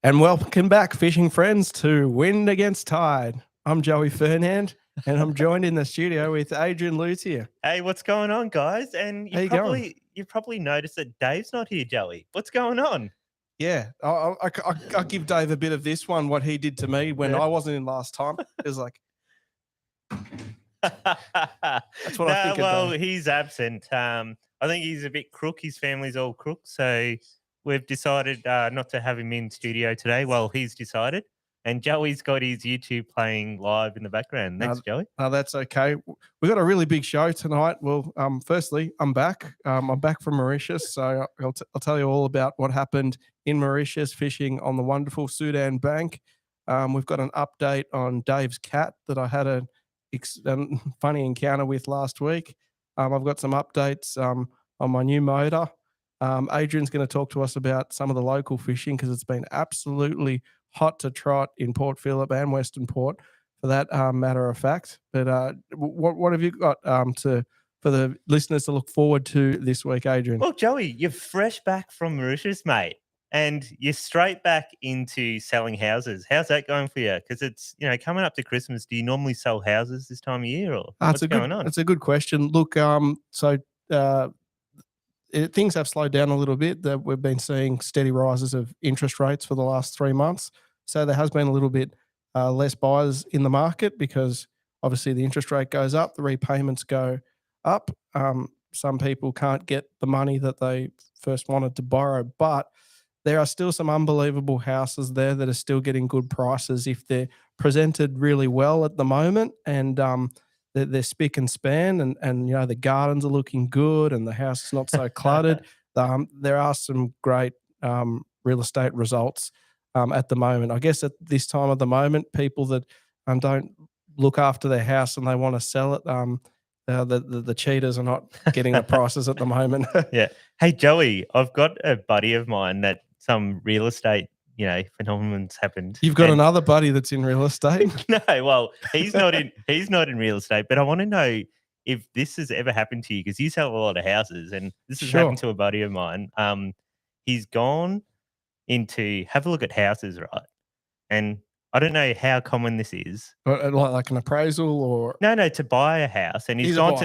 And welcome back, fishing friends, to Wind Against Tide. I'm Joey Fernand, and I'm joined in the studio with Adrian Lutia. Hey, what's going on, guys? And How you going? you probably noticed that Dave's not here, Joey. What's going on? Yeah, I'll give Dave a bit of this one, what he did to me when I wasn't in last time. It was like, that's what I think of Dave. He's absent. I think he's a bit crook. His family's all crook. So we've decided not to have him in studio today. Well, he's decided. And Joey's got his YouTube playing live in the background. Thanks, Joey. No, that's okay. We've got a really big show tonight. Well, firstly, I'm back. I'm back from Mauritius, so I'll tell you all about what happened in Mauritius fishing on the wonderful Sudan bank. We've got an update on Dave's cat that I had a funny encounter with last week. I've got some updates on my new motor. Adrian's going to talk to us about some of the local fishing because it's been absolutely hot to trot in Port Phillip and Western Port, for that matter of fact. But what have you got for the listeners to look forward to this week, Adrian? Well, Joey, you're fresh back from Mauritius, mate, and you're straight back into selling houses. How's that going for you? Because it's coming up to Christmas. Do you normally sell houses this time of year, or what's going on? It's a good question. Look, things have slowed down a little bit. That we've been seeing steady rises of interest rates for the last 3 months. So there has been a little bit less buyers in the market because obviously the interest rate goes up, the repayments go up. Some people can't get the money that they first wanted to borrow, but there are still some unbelievable houses there that are still getting good prices if they're presented really well at the moment, and they're spick and span, and the gardens are looking good and the house is not so cluttered. There are some great real estate results at the moment. I guess at this time of the moment, people that don't look after their house and they want to sell it, the cheaters are not getting the prices at the moment. Yeah. Hey, Joey, I've got a buddy of mine that some real estate phenomenon's happened. You've got another buddy that's in real estate? No, well, he's not in real estate, but I want to know if this has ever happened to you, because you sell a lot of houses, and this has happened to a buddy of mine. He's gone into have a look at houses, right? And I don't know how common this is. Like an appraisal or no, to buy a house, and he's gone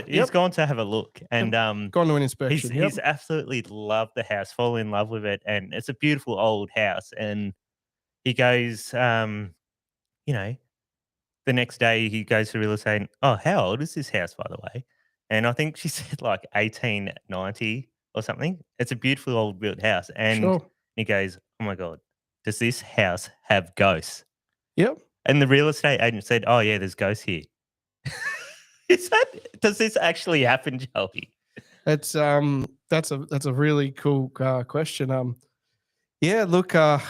to have a look, and gone to an inspection. He's absolutely loved the house, fallen in love with it, and it's a beautiful old house. And he goes, the next day he goes to real estate. And, oh, how old is this house, by the way? And I think she said like 1890 or something. It's a beautiful old built house, and he goes, oh my God, does this house have ghosts? Yep. And the real estate agent said, oh yeah, there's ghosts here. Does this actually happen, Joey? It's that's a really cool question. Yeah, look, our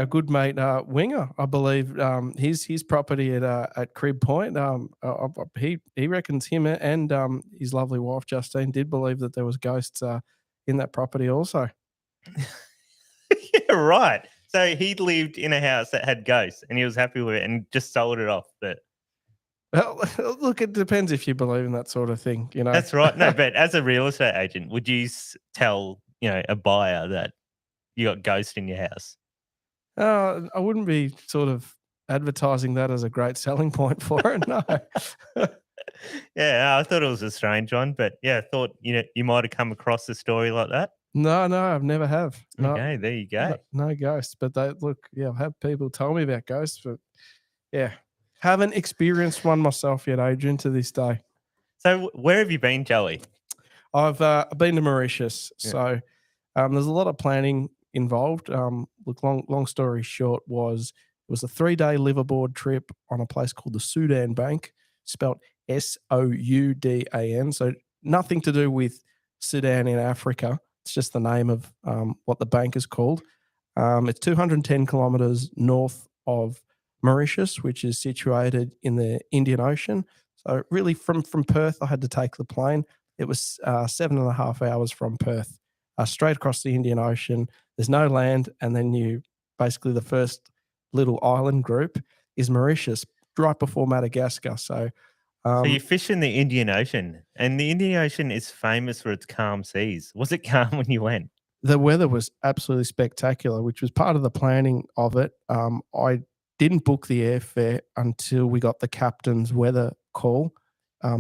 good mate Winger, I believe, his property at Crib Point. He reckons him and his lovely wife Justine did believe that there was ghosts in that property also. Yeah, right. So he lived in a house that had ghosts, and he was happy with it, and just sold it off. But well, look, it depends if you believe in that sort of thing. That's right. No, but as a real estate agent, would you tell a buyer that you got ghosts in your house? I wouldn't be sort of advertising that as a great selling point for it. No. Yeah, I thought it was a strange one, but yeah, I thought you might have come across a story like that. No, I've never have. No, okay, there you go. No ghosts, but I've had people tell me about ghosts, but yeah, haven't experienced one myself yet, Adrian, to this day. So where have you been, Joey? I've been to Mauritius. Yeah. So there's a lot of planning involved. Look, long story short, it was a 3-day liveaboard trip on a place called the Sudan Bank, spelt Soudan. So nothing to do with Sudan in Africa. It's just the name of what the bank is called. It's 210 kilometers north of Mauritius, which is situated in the Indian Ocean. So really from Perth, I had to take the plane. It was 7.5 hours from Perth, straight across the Indian Ocean. There's no land. And then basically the first little island group is Mauritius, right before Madagascar. So you fish in the Indian Ocean, and the Indian Ocean is famous for its calm seas. Was it calm when you went? The weather was absolutely spectacular, which was part of the planning of it. I didn't book the airfare until we got the captain's weather call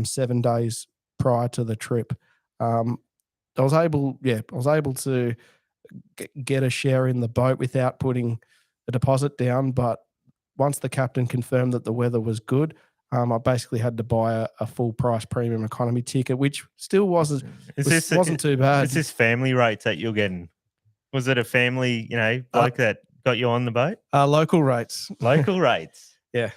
7 days prior to the trip. I was able to get a share in the boat without putting a deposit down. But once the captain confirmed that the weather was good, I basically had to buy a full price premium economy ticket, which still wasn't too bad. Is this family rates that you're getting? Was it a family, bloke that got you on the boat? Local rates. Local rates. Yeah.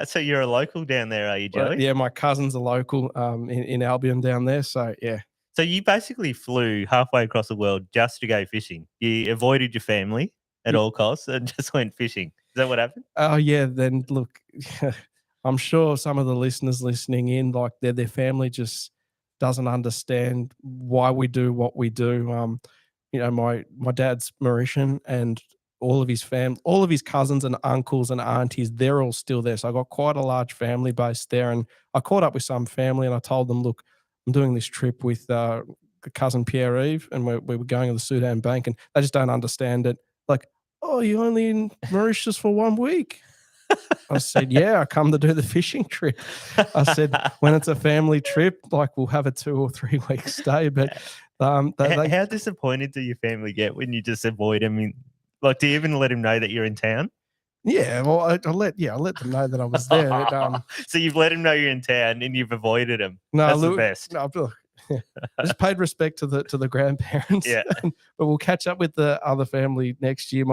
So you're a local down there, are you, Joey? Well, yeah, my cousins are local in Albion down there. So, yeah. So you basically flew halfway across the world just to go fishing. You avoided your family at all costs and just went fishing. Is that what happened? Oh, yeah. Then, look, I'm sure some of the listeners listening in, like their family just doesn't understand why we do what we do. My dad's Mauritian, and all of his all of his cousins and uncles and aunties, they're all still there. So I got quite a large family base there, and I caught up with some family and I told them, look, I'm doing this trip with cousin Pierre-Yves, and we were going to the Sudan Bank, and they just don't understand it. Like, oh, you're only in Mauritius for 1 week? I said, yeah, I come to do the fishing trip. I said, when it's a family trip, like we'll have a 2 or 3 week stay. But how disappointed do your family get when you just avoid them? Like, do you even let them know that you're in town? Yeah, well, I let them know that I was there. But, so you've let them know you're in town and you've avoided them. No, that's look, the best. No, look, I just paid respect to the grandparents. Yeah, but we'll catch up with the other family next year.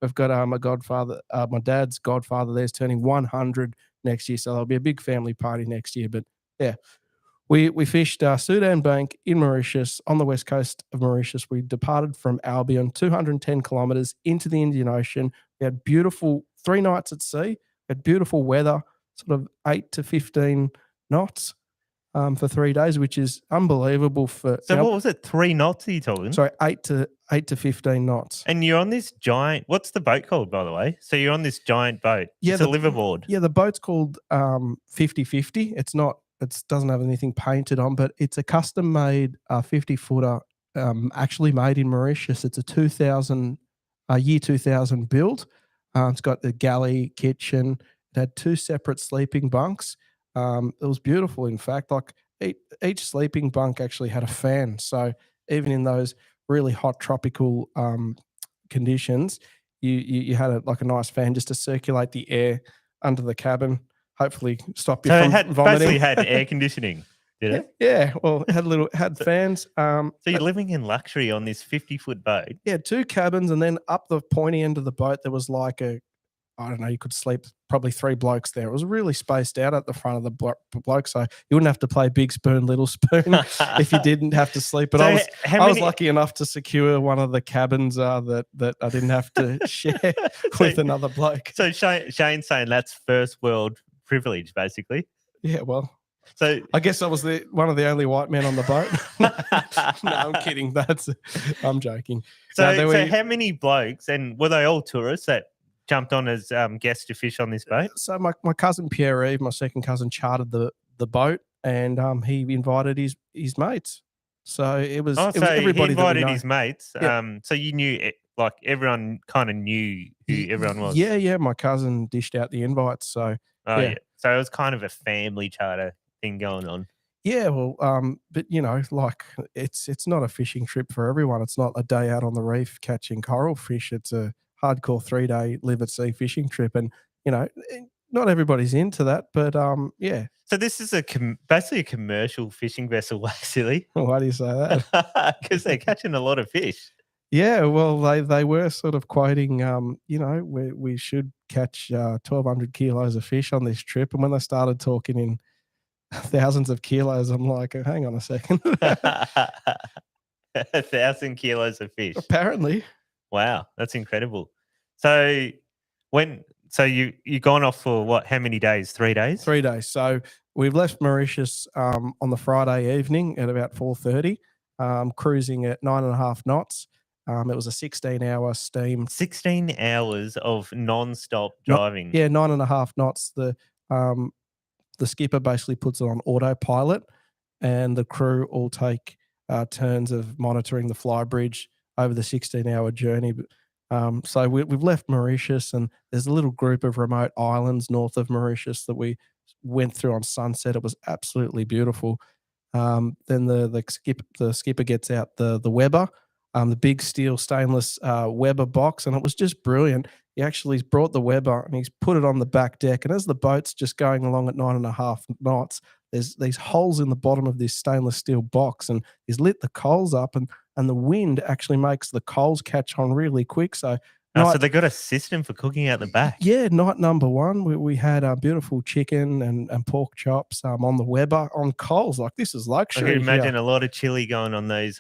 We've got my godfather, my dad's godfather there's turning 100 next year, so there'll be a big family party next year. But yeah, we fished Sudan Bank in Mauritius, on the west coast of Mauritius. We departed from Albion, 210 kilometers into the Indian Ocean. We had beautiful 3 nights at sea. We had beautiful weather, sort of 8 to 15 knots for 3 days, which is unbelievable. What was it? 3 knots are you talking? Sorry, 8 to 15 knots. And you're on this giant. What's the boat called, by the way? So you're on this giant boat. Yeah, it's a liveaboard. Yeah, the boat's called 50-50. It doesn't have anything painted on, but it's a custom made 50-footer, actually made in Mauritius. It's a year 2000 build. It's got the galley, kitchen. It had 2 separate sleeping bunks. It was beautiful. In fact, like each sleeping bunk actually had a fan. So even in those really hot tropical conditions, you had a nice fan just to circulate the air under the cabin. Hopefully, stop you from vomiting. Basically, had air conditioning. Did it? Yeah. Well, it had fans. So you're living in luxury on this 50-foot boat. Yeah, 2 cabins, and then up the pointy end of the boat there was like you could sleep probably 3 blokes there. It was really spaced out at the front of the bloke, so you wouldn't have to play big spoon, little spoon if you didn't have to sleep. But I was lucky enough to secure one of the cabins that I didn't have to share with another bloke. So Shane's saying that's first world privilege, basically. Yeah, well. So I guess I was one of the only white men on the boat. No, I'm kidding. I'm joking. So how many blokes, and were they all tourists that jumped on as guests to fish on this boat? So my cousin Pierre-Yves, my second cousin, chartered the boat, and he invited his mates. So it was everybody. He invited his mates. Yeah. So you knew, like everyone kind of knew who everyone was. Yeah. My cousin dished out the invites. So yeah. So it was kind of a family charter thing going on. Yeah, well, but like it's not a fishing trip for everyone. It's not a day out on the reef catching coral fish. It's a hardcore 3-day live at sea fishing trip, and not everybody's into that. But yeah. So this is basically a commercial fishing vessel, basically. Why do you say that? Because they're catching a lot of fish. Yeah, well, they were sort of quoting, we should catch 1,200 kilos of fish on this trip, and when they started talking in thousands of kilos, I'm like, hang on a second. 1,000 kilos of fish. Apparently. Wow, that's incredible. So you've gone off for what? How many days? 3 days? 3 days. So we've left Mauritius on the Friday evening at about 4:30, cruising at 9.5 knots. It was a 16-hour steam. 16 hours of non-stop driving. 9.5 knots. The skipper basically puts it on autopilot, and the crew all take turns of monitoring the fly bridge over the 16-hour journey. So we've left Mauritius, and there's a little group of remote islands north of Mauritius that we went through on sunset. It was absolutely beautiful. Then the skipper gets out the Weber, the big steel stainless Weber box, and it was just brilliant. He actually brought the Weber and he's put it on the back deck, and as the boat's just going along at 9.5 knots, there's these holes in the bottom of this stainless steel box, and he's lit the coals up, and the wind actually makes the coals catch on really quick. So so they got a system for cooking out the back. Yeah, night number one, we had beautiful chicken and pork chops on the Weber on coals. Like, this is luxury. I can imagine a lot of chili going on those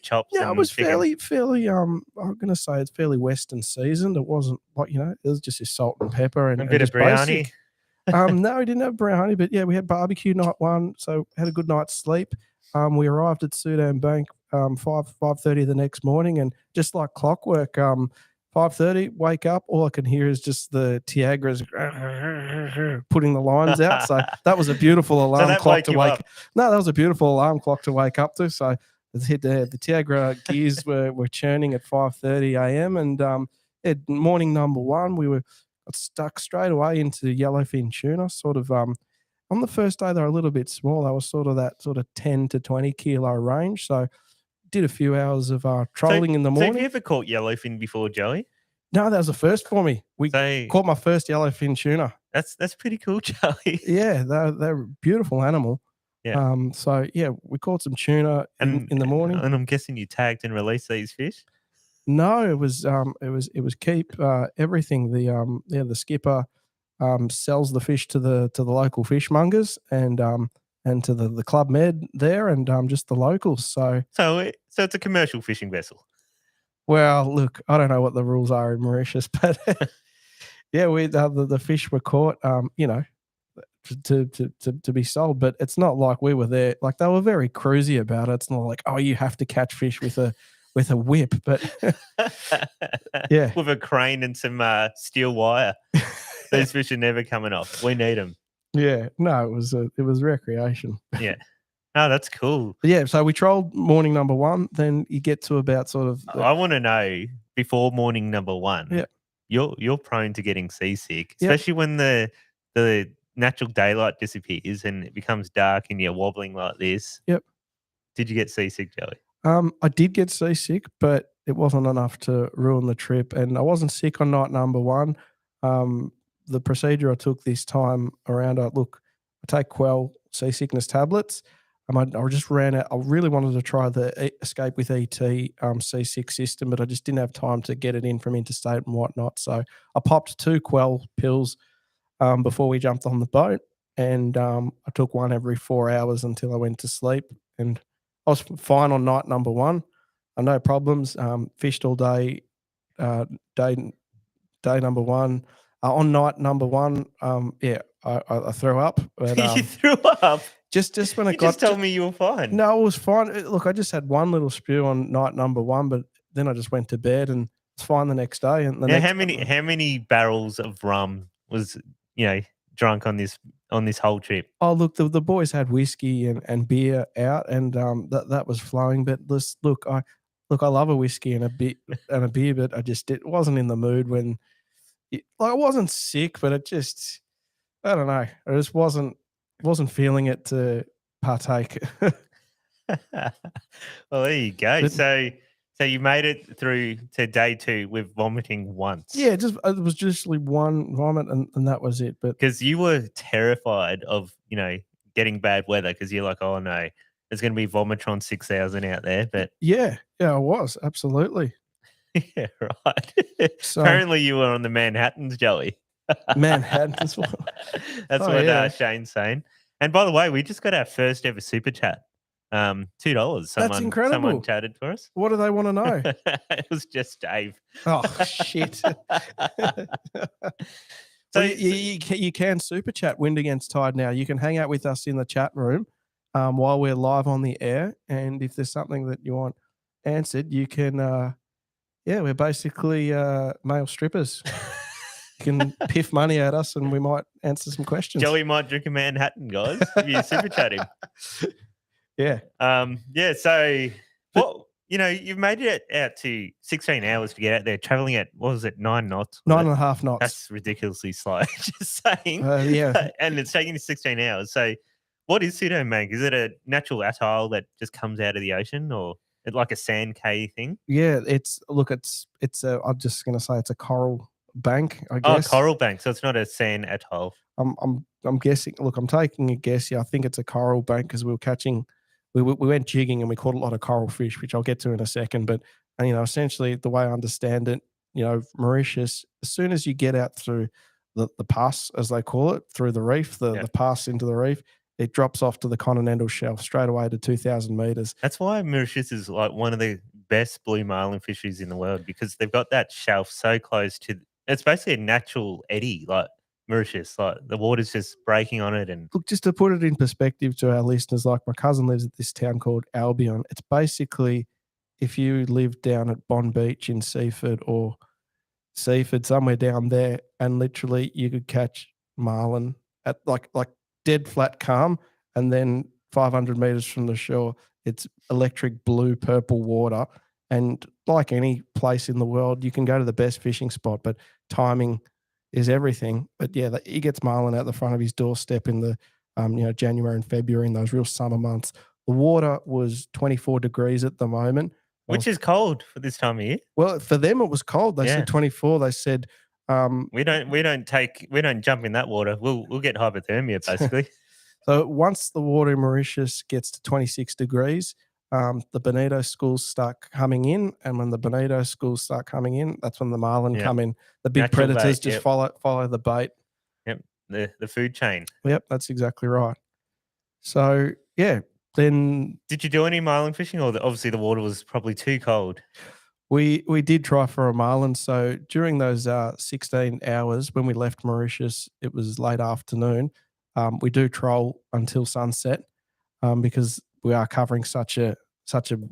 chops. Yeah, it was chicken. fairly. I'm going to say it's fairly Western seasoned. It wasn't like, it was just your salt and pepper and a bit of biryani. No, we didn't have biryani, but yeah, we had barbecue night one, so had a good night's sleep. We arrived at Sudan Bank 5:30 the next morning, and just like clockwork, 5:30, wake up, all I can hear is just the Tiagras putting the lines out. So that was a beautiful alarm clock to wake. No, that was a beautiful alarm clock to wake up to. So the Tiagra gears were churning at 5:30 a.m. and morning number one, we got stuck straight away into yellowfin tuna. Sort of on the first day, they were a little bit small. They were sort of 10 to 20 kilo range. So did a few hours of trolling in the morning. So have you ever caught yellowfin before, Joey? No, that was the first for me. We caught my first yellowfin tuna. That's pretty cool, Joey. Yeah, they're a beautiful animal. Yeah. So yeah, we caught some tuna in the morning. And I'm guessing you tagged and released these fish? No, it was keep everything. The skipper sells the fish to the local fishmongers and to the Club Med there and just the locals. So it's a commercial fishing vessel. Well, look, I don't know what the rules are in Mauritius, but yeah, the fish were caught, to be sold, but it's not like we were there. Like, they were very cruisy about it. It's not like, oh, you have to catch fish with a whip, but yeah, with a crane and some steel wire. These fish are never coming off. We need them. Yeah, no, it was recreation. Yeah. Oh, that's cool. But yeah, so we trolled morning number one. Then you get to about sort of. I want to know, before morning number one. Yeah. You're prone to getting seasick, especially when the natural daylight disappears and it becomes dark and you're wobbling like this. Yep. Did you get seasick, Joey? I did get seasick, but it wasn't enough to ruin the trip. And I wasn't sick on night number one. The procedure I took this time around, I take Quell seasickness tablets. I just ran out. I really wanted to try the Escape with ET C6 system, but I just didn't have time to get it in from interstate and whatnot. So I popped 2 Quell pills before we jumped on the boat, and I took one every 4 hours until I went to sleep. And I was fine on night number one. No problems. Fished all day. Day number one. On night number one, I threw up. But, you threw up? Just when you just told me you were fine. No, it was fine. Look, I just had one little spew on night number one, but then I just went to bed and it's fine the next day. And how many barrels of rum was drunk on this whole trip? Oh, look, the boys had whiskey and beer out, and that was flowing. But I love a whiskey and a beer, but I just wasn't in the mood when. I wasn't sick, but it just, I don't know. I just wasn't feeling it to partake. Well, there you go. But, so you made it through to day 2 with vomiting once. Yeah, it was just one vomit and that was it. But because you were terrified of getting bad weather, because you're like, oh no, there's going to be Vomitron 6000 out there. But yeah, I was absolutely. Yeah, right. So, apparently you were on the Manhattans, Joey. Manhattans. That's what Shane's saying. And by the way, we just got our first ever super chat. $2. That's incredible. Someone chatted for us. What do they want to know? It was just Dave. Oh, shit. So you can super chat Wind Against Tide now. You can hang out with us in the chat room while we're live on the air. And if there's something that you want answered, you can... we're basically male strippers. You can piff money at us and we might answer some questions. Joey might drink a Manhattan, guys, if you super chat him. Yeah. So you've made it out to 16 hours to get out there, traveling at, what was it, 9 knots? 9.5 knots. That's ridiculously slow, just saying. Yeah. And it's taking you 16 hours. So what is Pseudo-Bank? Is it a natural atoll that just comes out of the ocean, or like a sand cay thing? Yeah, I'm just gonna say it's a coral bank, I Oh, guess. coral bank. So it's not a sand atoll. I'm guessing. Look, I'm taking a guess. Yeah, I think it's a coral bank because we went jigging and we caught a lot of coral fish, which I'll get to in a second. But essentially, the way I understand it, Mauritius, as soon as you get out through the pass, as they call it, through the reef, the pass into the reef, it drops off to the continental shelf straight away to 2,000 meters. That's why Mauritius is like one of the best blue marlin fisheries in the world, because they've got that shelf so close to. It's basically a natural eddy, like Mauritius. Like the water's just breaking on it, and Look, just to put it in perspective to our listeners, like my cousin lives at this town called Albion. It's basically if you live down at Bond Beach in Seaford or Seaford, somewhere down there, and literally you could catch marlin at like dead flat calm, and then 500 meters from the shore, it's electric blue purple water. And like any place in the world, you can go to the best fishing spot, but timing is everything. But yeah, he gets marlin out the front of his doorstep in the January and February, in those real summer months. The water was 24 degrees at the moment. which is cold for this time of year. Well, for them it was cold. They said 24. They said we don't jump in that water. We'll get hypothermia basically. So once the water in Mauritius gets to 26 degrees, the bonito schools start coming in, and when the bonito schools start coming in, that's when the marlin come in. The big Natural predators bait, just follow the bait. Yep, the food chain. Yep, that's exactly right. So yeah, then did you do any marlin fishing, or obviously the water was probably too cold? We did try for a marlin. So during those 16 hours when we left Mauritius, it was late afternoon. We do troll until sunset because we are covering such a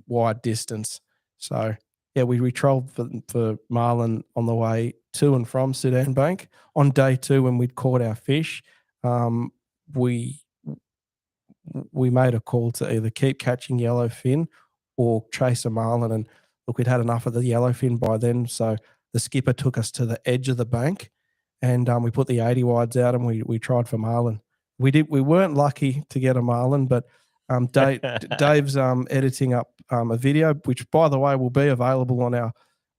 wide distance. So yeah, we trolled for marlin on the way to and from Sudan Bank. On day 2, when we'd caught our fish, we made a call to either keep catching yellowfin or chase a marlin. And look, we'd had enough of the yellowfin by then, so the skipper took us to the edge of the bank, and we put the 80 wides out, and we tried for marlin. We weren't lucky to get a marlin, but Dave's editing up a video, which, by the way, will be available on our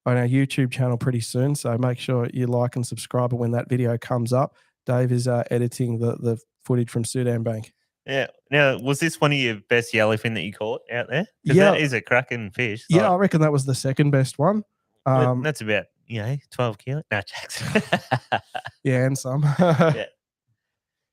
YouTube channel pretty soon. So make sure you like and subscribe when that video comes up. Dave is editing the footage from Sudan Bank. Yeah. Now, was this one of your best yellowfin that you caught out there? Yeah, that is a cracking fish. Yeah, I reckon that was the second best one. That's about 12 kilos. No, Jax. Yeah, and some. Yeah.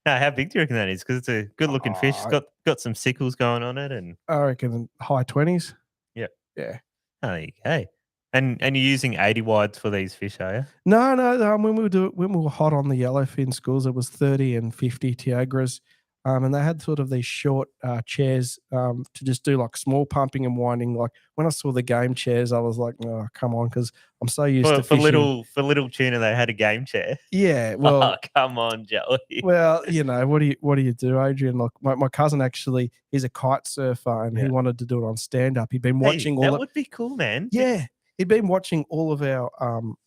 No, how big do you reckon that is? Because it's a good looking fish. It's got some sickles going on it, and I reckon high 20s. Yep. Yeah. Oh, there you go. And you're using 80 wides for these fish, are you? No. When we were hot on the yellowfin schools, it was 30 and 50 Tiagras. And they had sort of these short chairs to just do like small pumping and winding. Like when I saw the game chairs, I was like, "Oh, come on," because I'm so used to fishing. For little tuna, they had a game chair. Yeah, well, oh, come on, Joey. Well, what do you do, Adrian? Look, my cousin actually, he's a kite surfer, and he wanted to do it on stand up. He'd been watching all that would be cool, man. Yeah. He'd been watching all of our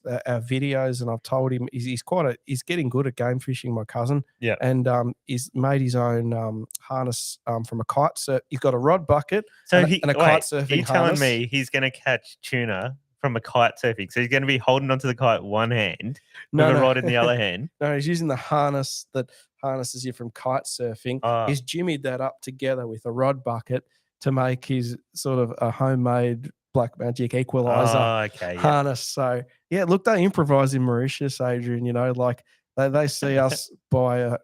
videos, and I've told him he's getting good at game fishing, my cousin. Yeah. And he's made his own harness from a kite. So he's got a rod bucket and a kite surfing harness. Are you telling me he's going to catch tuna from a kite surfing? So he's going to be holding onto the kite one hand with a rod in the other hand? No, he's using the harness that harnesses you from kite surfing. He's jimmied that up together with a rod bucket to make his sort of a homemade Black Magic equalizer harness. So yeah, look, they improvise in Mauritius, Adrian. Like they see us buy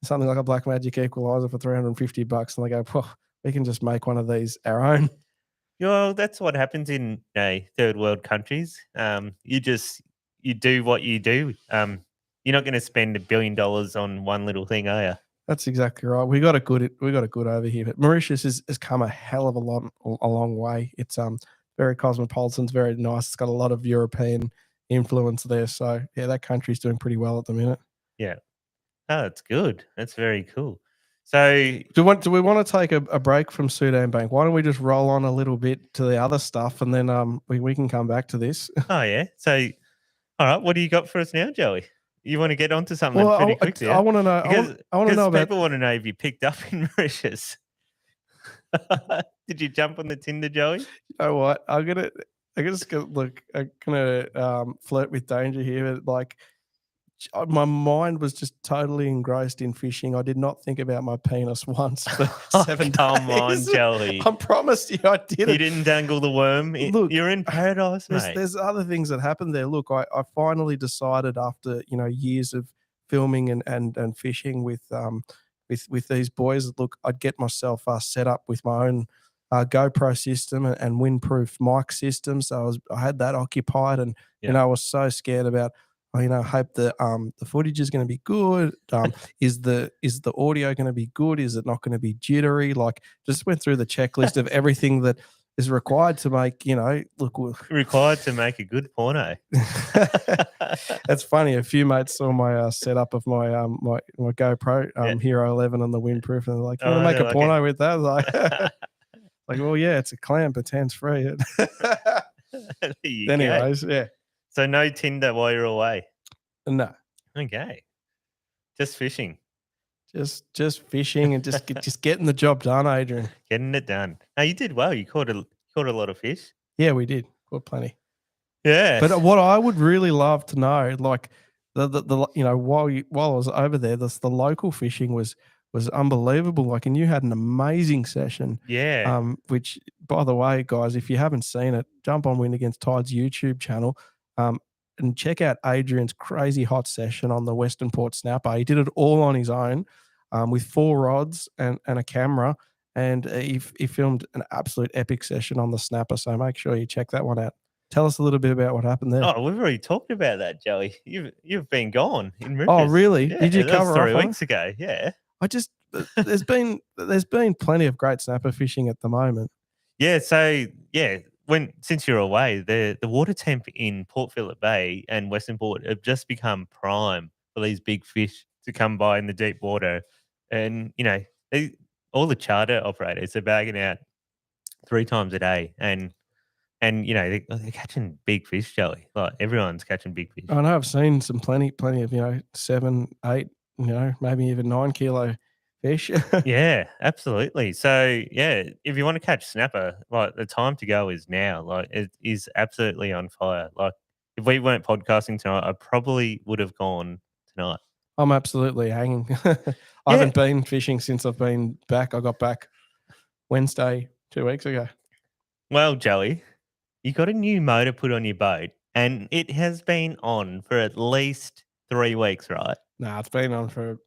something like a Black Magic equalizer for $350, and they go, "Well, we can just make one of these our own." Well, that's what happens in third world countries. You do what you do. You're not going to spend $1 billion on one little thing, are you? That's exactly right. We got a good over here, but Mauritius has come a hell of a long way. It's very cosmopolitan, it's very nice. It's got a lot of European influence there. So yeah, that country's doing pretty well at the minute. Yeah. Oh, that's good. That's very cool. So Do we want to take a break from Sudan Bank? Why don't we just roll on a little bit to the other stuff, and then we can come back to this. oh yeah. So all right, what do you got for us now, Joey? You want to get onto something Well, pretty quick, I want to know. I want to know about. People want to know if you picked up in Mauritius. Did you jump on the Tinder, Joey? You know what? I'm gonna look. I'm gonna flirt with danger here. But like, my mind was just totally engrossed in fishing. I did not think about my penis once for 7 days. Come on, Joey. I promised you I didn't. You didn't dangle the worm. Look, you're in paradise, mate. There's other things that happened there. Look, I finally decided after years of filming and fishing with these boys. Look, I'd get myself set up with my own GoPro system and windproof mic system. So I had that occupied, and I was so scared about. Hope the footage is going to be good. Is the audio going to be good? Is it not going to be jittery? Like, just went through the checklist of everything that is required to make. Required to make a good porno. That's funny. A few mates saw my setup of my my GoPro Hero 11 on the windproof, and they're like, "You want to make a porno with that?" Like, well, yeah, it's a clamp. It's hands free. Anyways, yeah. So no Tinder while you're away? No. Okay. Just fishing. Just fishing and just getting the job done, Adrian. Getting it done. No, you did well. You caught a lot of fish. Yeah, we did. Caught plenty. Yeah. But what I would really love to know, like the while I was over there, the local fishing was unbelievable. Like, and you had an amazing session. Yeah. Which, by the way, guys, if you haven't seen it, jump on Wind Against Tide's YouTube channel. And check out Adrian's crazy hot session on the Western Port Snapper. He did it all on his own with 4 rods and a camera. And he filmed an absolute epic session on the Snapper. So make sure you check that one out. Tell us a little bit about what happened there. Oh, we've already talked about that, Joey. You've been gone in Mauritius. Oh, really? Yeah, did you cover that was 3 weeks ago? Yeah. There's been plenty of great snapper fishing at the moment. Yeah. So yeah. Since you're away, the water temp in Port Phillip Bay and Western Port have just become prime for these big fish to come by in the deep water, and all the charter operators are bagging out 3 times a day, and they're catching big fish, Joey. Like, everyone's catching big fish. I know. I've seen some plenty of 7, 8, maybe even 9 kilo fish. Yeah, absolutely. So yeah, if you want to catch snapper, like, the time to go is now. Like, it is absolutely on fire. Like, if we weren't podcasting tonight, I probably would have gone tonight. I'm absolutely hanging. I haven't been fishing since I've been back. I got back Wednesday 2 weeks ago. Well, Joey, you got a new motor put on your boat, and it has been on for at least 3 weeks, right? Nah, it's been on for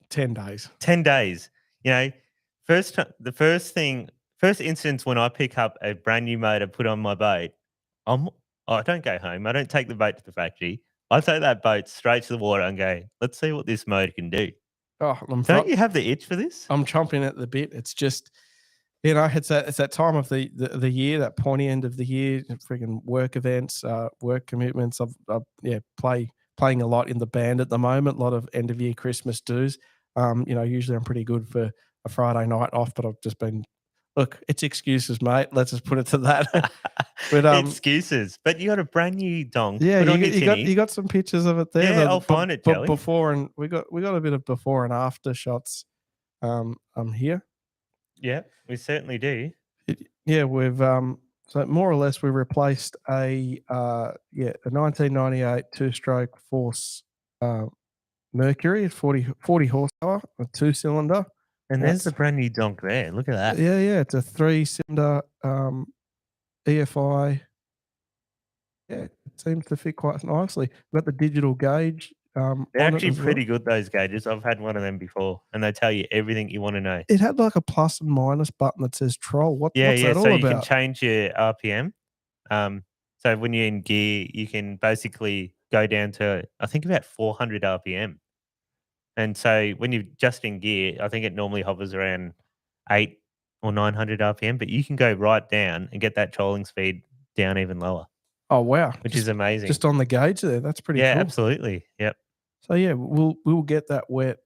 10 days. 10 days. First instance when I pick up a brand new motor put on my boat, I don't go home. I don't take the boat to the factory. I take that boat straight to the water and go, let's see what this motor can do. Oh, don't you have the itch for this? I'm chomping at the bit. It's just, it's that time of the year, that pointy end of the year, freaking work events, work commitments. Playing a lot in the band at the moment, a lot of end of year Christmas dues. Usually I'm pretty good for a Friday night off, but I've just been, look, it's excuses, mate. Let's just put it to that. But excuses. But you got a brand new donk. Yeah, you got some pictures of it there. Yeah, I'll find it, Joey. Before, and we got a bit of before and after shots. Here. Yeah, we certainly do. We've so more or less we replaced a 1998 2-stroke Force Mercury at 40 horsepower, a 2-cylinder. And there's the brand new donk there. Look at that. Yeah, it's a 3-cylinder EFI. Yeah, it seems to fit quite nicely. We've got the digital gauge. They're actually pretty good, those gauges. I've had one of them before, and they tell you everything you want to know. It had like a plus and minus button that says troll. What's that all so about? You can change your RPM. So when you're in gear, you can basically go down to, I think, about 400 RPM. And so when you're just in gear, I think it normally hovers around 8 or 900 RPM, but you can go right down and get that trolling speed down even lower. Oh, wow. Which is amazing. Just on the gauge there. That's pretty cool. Yeah, absolutely. Yep. So, yeah, we'll get that wet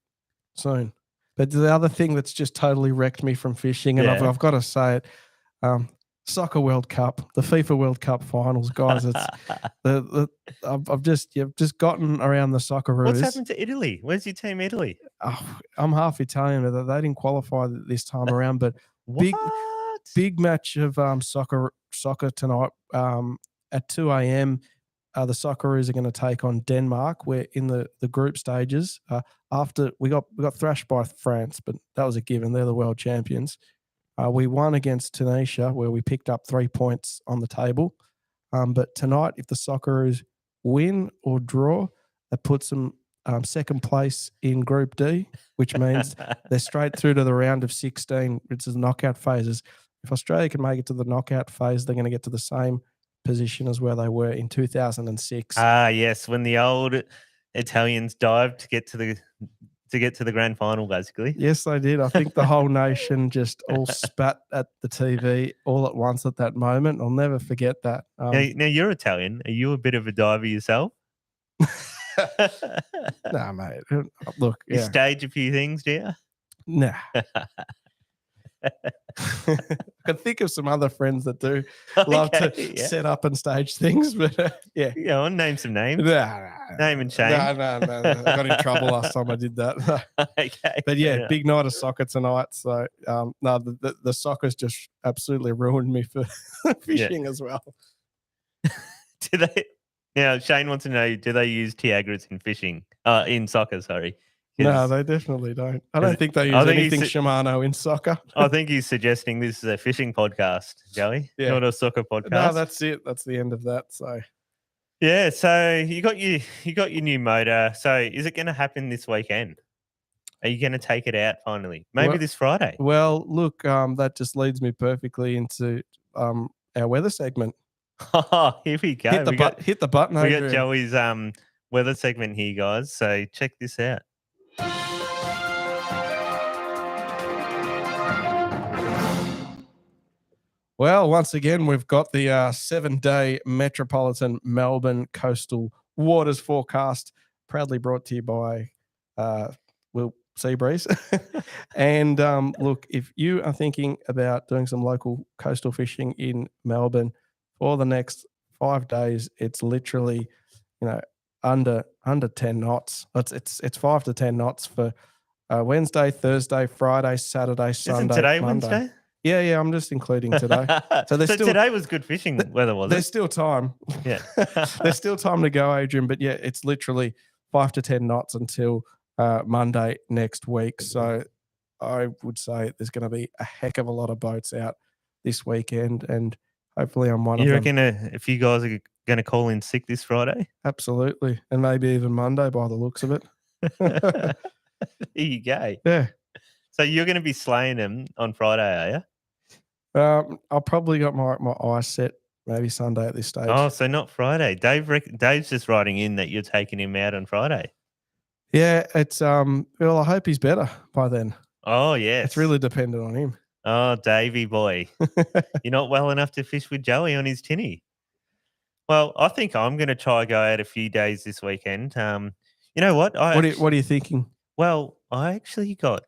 soon. But the other thing that's just totally wrecked me from fishing, and Yeah. I've got to say it, Soccer World Cup, the FIFA World Cup finals, guys. It's I've just gotten around the Socceroos. What's happened to Italy? Where's your team, Italy? Oh, I'm half Italian, but they didn't qualify this time around. But What? big match of soccer tonight at 2 a.m. The Socceroos are going to take on Denmark. We're in the group stages. After we got thrashed by France, but that was a given. They're the world champions. We won against Tunisia, where we picked up 3 points on the table. But tonight, if the Socceroos win or draw, that puts them second place in Group D, which means they're straight through to the round of 16, which is knockout phases. If Australia can make it to the knockout phase, they're going to get to the same position as where they were in 2006. Ah, yes, when the old Italians dived to get to the grand final, basically. Yes, they did. I think the whole nation just all spat at the TV all at once at that moment. I'll never forget that. Now you're Italian. Are you a bit of a diver yourself? Nah, mate. Look, You yeah. stage a few things, do you? Nah. I can think of some other friends that do love to set up and stage things, but yeah. Yeah, I'll name some names. Nah. Name and shame. No. I got in trouble last time I did that. Okay. But yeah, big night of soccer tonight. So no, the soccer's just absolutely ruined me for fishing as well. Do they? Now Shane wants to know: do they use Tiagras in fishing? In soccer, sorry. No, they definitely don't. I don't think they use anything Shimano in soccer. I think he's suggesting this is a fishing podcast, Joey, not a soccer podcast. No, that's it. That's the end of that. So yeah, so you got your new motor. So is it going to happen this weekend? Are you going to take it out finally? Maybe this Friday. Well, look, that just leads me perfectly into our weather segment. Oh, here we go. Hit the button. We got Joey's weather segment here, guys. So check this out. Well, once again, we've got the 7-day Metropolitan Melbourne Coastal Waters forecast, proudly brought to you by Will Seabreeze. And look, if you are thinking about doing some local coastal fishing in Melbourne for the next 5 days, it's literally, under 10 knots. It's 5 to 10 knots for Wednesday, Thursday, Friday, Saturday, Sunday. Isn't today Monday. Wednesday? Yeah, I'm just including today. So today was good fishing weather, was it? There's still time. Yeah. There's still time to go, Adrian. But yeah, it's literally 5 to 10 knots until Monday next week. So I would say there's going to be a heck of a lot of boats out this weekend, and hopefully I'm one of them. You reckon if you guys are going to call in sick this Friday? Absolutely. And maybe even Monday by the looks of it. There you go. Yeah. So you're going to be slaying them on Friday, are you? I'll probably got my eyes set maybe Sunday at this stage. Oh, so not Friday. Dave's just writing in that you're taking him out on Friday. Yeah, it's well, I hope he's better by then. Oh, yes. It's really dependent on him. Oh, Davey boy. You're not well enough to fish with Joey on his tinny. Well, I think I'm going to try go out a few days this weekend. You know what? What are you thinking? Well, I actually got,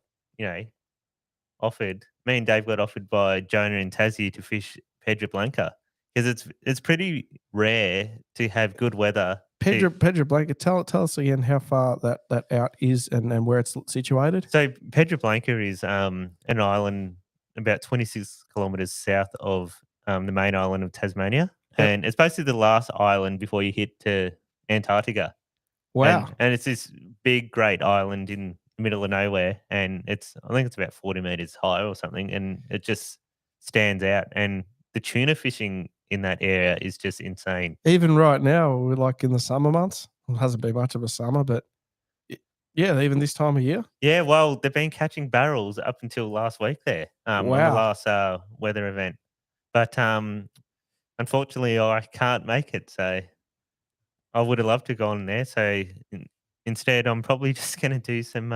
offered. Me and Dave got offered by Jonah and Tassie to fish Pedra Blanca because it's pretty rare to have good weather. Pedra Blanca, tell us again how far that out is and where it's situated. So Pedra Blanca is an island about 26 kilometres south of the main island of Tasmania. Yep. And it's basically the last island before you hit to Antarctica. Wow. And it's this big, great island in the middle of nowhere. And I think it's about 40 metres high or something. And it just stands out. And the tuna fishing in that area is just insane. Even right now, we're like in the summer months. It hasn't been much of a summer, but yeah, even this time of year. Yeah, well, they've been catching barrels up until last week there on the last weather event. But unfortunately, I can't make it. So I would have loved to go on there. So instead, I'm probably just going to do some,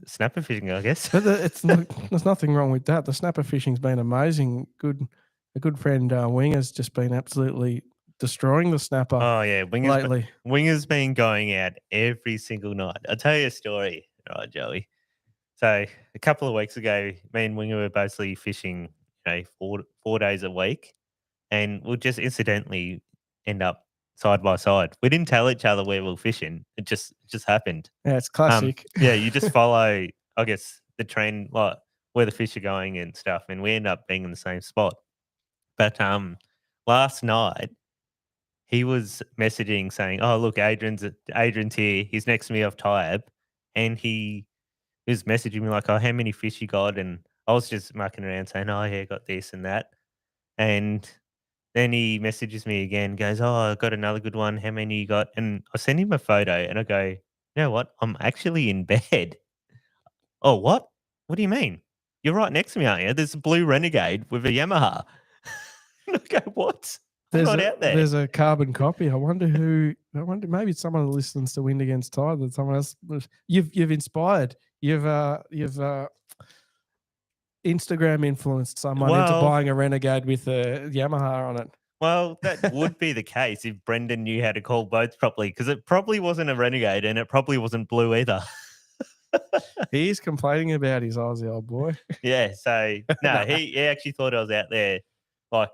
snapper fishing, I guess. But there's nothing wrong with that. The snapper fishing's been amazing. A good friend, Winger's just been absolutely destroying the snapper. Oh yeah, lately. Winger's been going out every single night. I'll tell you a story. right, Joey. So a couple of weeks ago, me and Winger were basically fishing, 4 days a week, and we'll just incidentally end up side by side. We didn't tell each other where we were fishing. It just happened. Yeah, it's classic. Yeah, you just follow, I guess, the trend, like where the fish are going and stuff, and we end up being in the same spot. But last night he was messaging saying, "Oh, look, Adrian's here. He's next to me off Tyab," and he was messaging me like, "Oh, how many fish you got?" And I was just mucking around saying, "Oh, yeah, got this and that." And then he messages me again, goes, "Oh, I got another good one. How many you got?" And I send him a photo and I go, "You know what? I'm actually in bed." "Oh, what? What do you mean? You're right next to me, aren't you? There's a blue Renegade with a Yamaha." And I go, "What? I'm not out there." There's a carbon copy. I wonder maybe it's someone who listens to Wind Against Tide that someone else. You've inspired. You've Instagram influenced someone into buying a Renegade with a Yamaha on it. Well, that would be the case if Brendan knew how to call boats properly, because it probably wasn't a Renegade and it probably wasn't blue either. He's complaining about his Aussie old boy. Yeah, so no, he actually thought I was out there like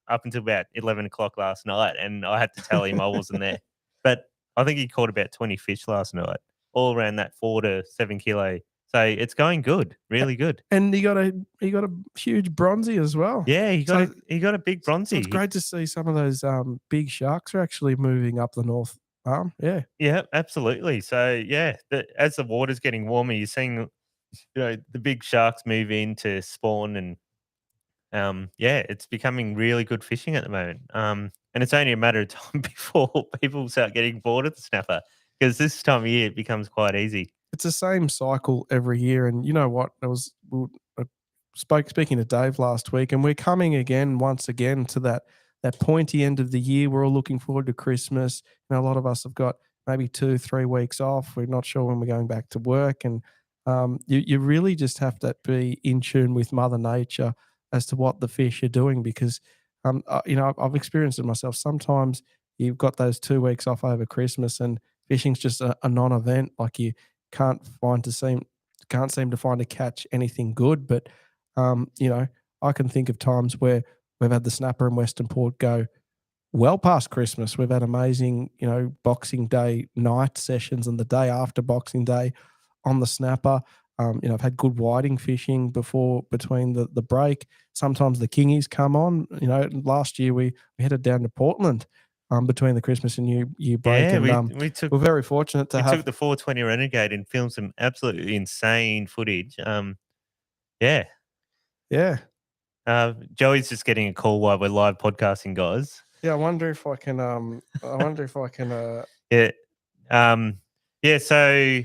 up until about 11 o'clock last night, and I had to tell him I wasn't there. But I think he caught about 20 fish last night, all around that 4 to 7 kilo. So it's going good, really good. And he got a huge bronzy as well. Yeah, he got a big bronzy. So it's great to see some of those big sharks are actually moving up the North Arm. Yeah. Yeah, absolutely. So yeah, as the water's getting warmer, you're seeing the big sharks move in to spawn, and yeah, it's becoming really good fishing at the moment. And it's only a matter of time before people start getting bored of the snapper, because this time of year it becomes quite easy. It's the same cycle every year, and you know what? Speaking to Dave last week, and we're coming once again to that pointy end of the year. We're all looking forward to Christmas. A lot of us have got maybe 2-3 weeks off. We're not sure when we're going back to work, and you really just have to be in tune with Mother Nature as to what the fish are doing, because I've experienced it myself. Sometimes you've got those 2 weeks off over Christmas, and fishing's just a non-event. Like you can't seem to find a catch anything good. But I can think of times where we've had the snapper in Western Port go well past Christmas. We've had amazing, Boxing Day night sessions and the day after Boxing Day on the snapper. I've had good whiting fishing between the break. Sometimes the kingies come on. Last year we headed down to Portland between the Christmas and New Year break. Yeah, and we're very fortunate to have took the 420 Renegade and filmed some absolutely insane footage. Yeah. Joey's just getting a call while we're live podcasting, guys. Yeah, I wonder if I can. Yeah. Yeah. So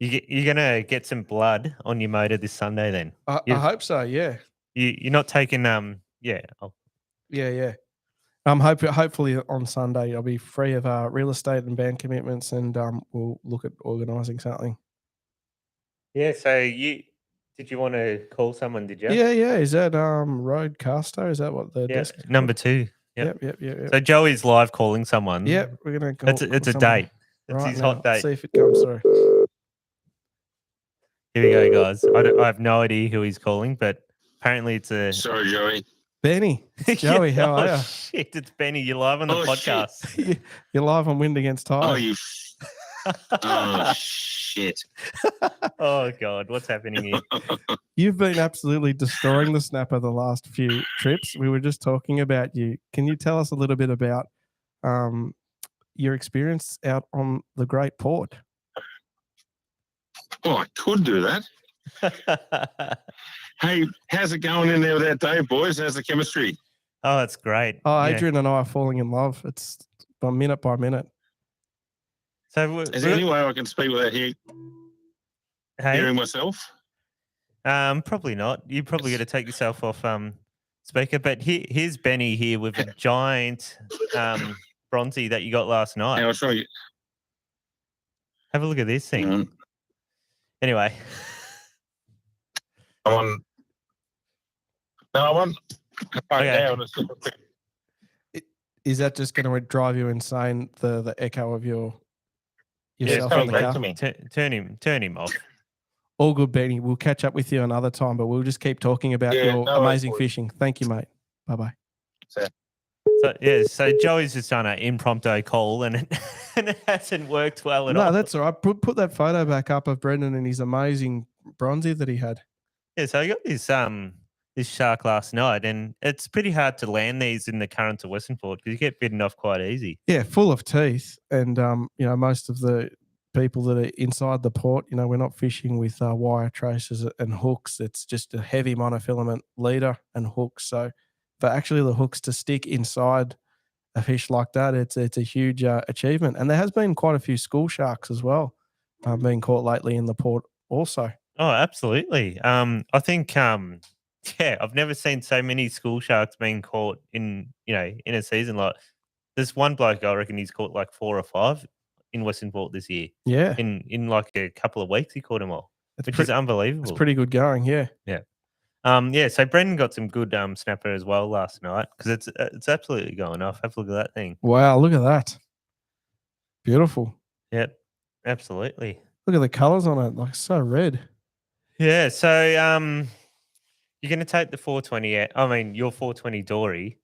you're gonna get some blood on your motor this Sunday, then? I hope so. Yeah. You're not taking Yeah. Yeah. Hopefully on Sunday I'll be free of real estate and band commitments, and we'll look at organising something. Yeah. So did you want to call someone? Did you? Yeah. Is that Road Casto? Is that what the desk is number called? 2? Yep. So Joey's live calling someone. Yep, we're gonna call. It's a date. It's his hot date. See if it comes through. Here we go, guys. I have no idea who he's calling, but apparently it's a. Sorry, Joey. Benny. Joey, how are you? Shit, it's Benny. You're live on the podcast. You're live on Wind Against Tide. Oh, you. Oh, shit. Oh, God. What's happening here? You've been absolutely destroying the snapper the last few trips. We were just talking about you. Can you tell us a little bit about your experience out on the Great Port? Oh, I could do that. Hey, how's it going in there with that Dave, boys? How's the chemistry? Oh, that's great. Oh, Adrian and I are falling in love. It's minute by minute. So, is there any way I can speak without hearing myself? Probably not. You probably got to take yourself off speaker. But here's Benny here with a giant bronzy that you got last night. I'll show you. Have a look at this thing. Anyway. I'm on. No, I'm on. Okay. Is that just going to drive you insane? The echo of your yourself coming in the back car. to me. Turn him off. All good, Benny. We'll catch up with you another time, but we'll just keep talking about Yeah, your no worries, amazing boys. fishing. Thank you, mate. Bye-bye. So Joey's just done an impromptu call and it hasn't worked well at No, all. that's all right. Put that photo back up of Brendan and his amazing bronzy that he had. Yeah, so I got this shark last night, and it's pretty hard to land these in the currents of Western Port because you get bitten off quite easy. Yeah, full of teeth. And, most of the people that are inside the port, we're not fishing with wire traces and hooks. It's just a heavy monofilament leader and hooks. So for actually the hooks to stick inside a fish like that, it's a huge achievement. And there has been quite a few school sharks as well being caught lately in the port also. Oh, absolutely. I think I've never seen so many school sharks being caught in a season. Like there's one bloke I reckon he's caught like 4 or 5 in Western Port this year. Yeah. In like a couple of weeks he caught them all, which is It's unbelievable. pretty good going, yeah. So Brendan got some good snapper as well last night because it's absolutely going off. Have a look at that thing. Wow, look at that. Beautiful. Yep, absolutely. Look at the colours on it, like so red. Yeah, so you're going to take the 420 out. I mean, your 420 Dory.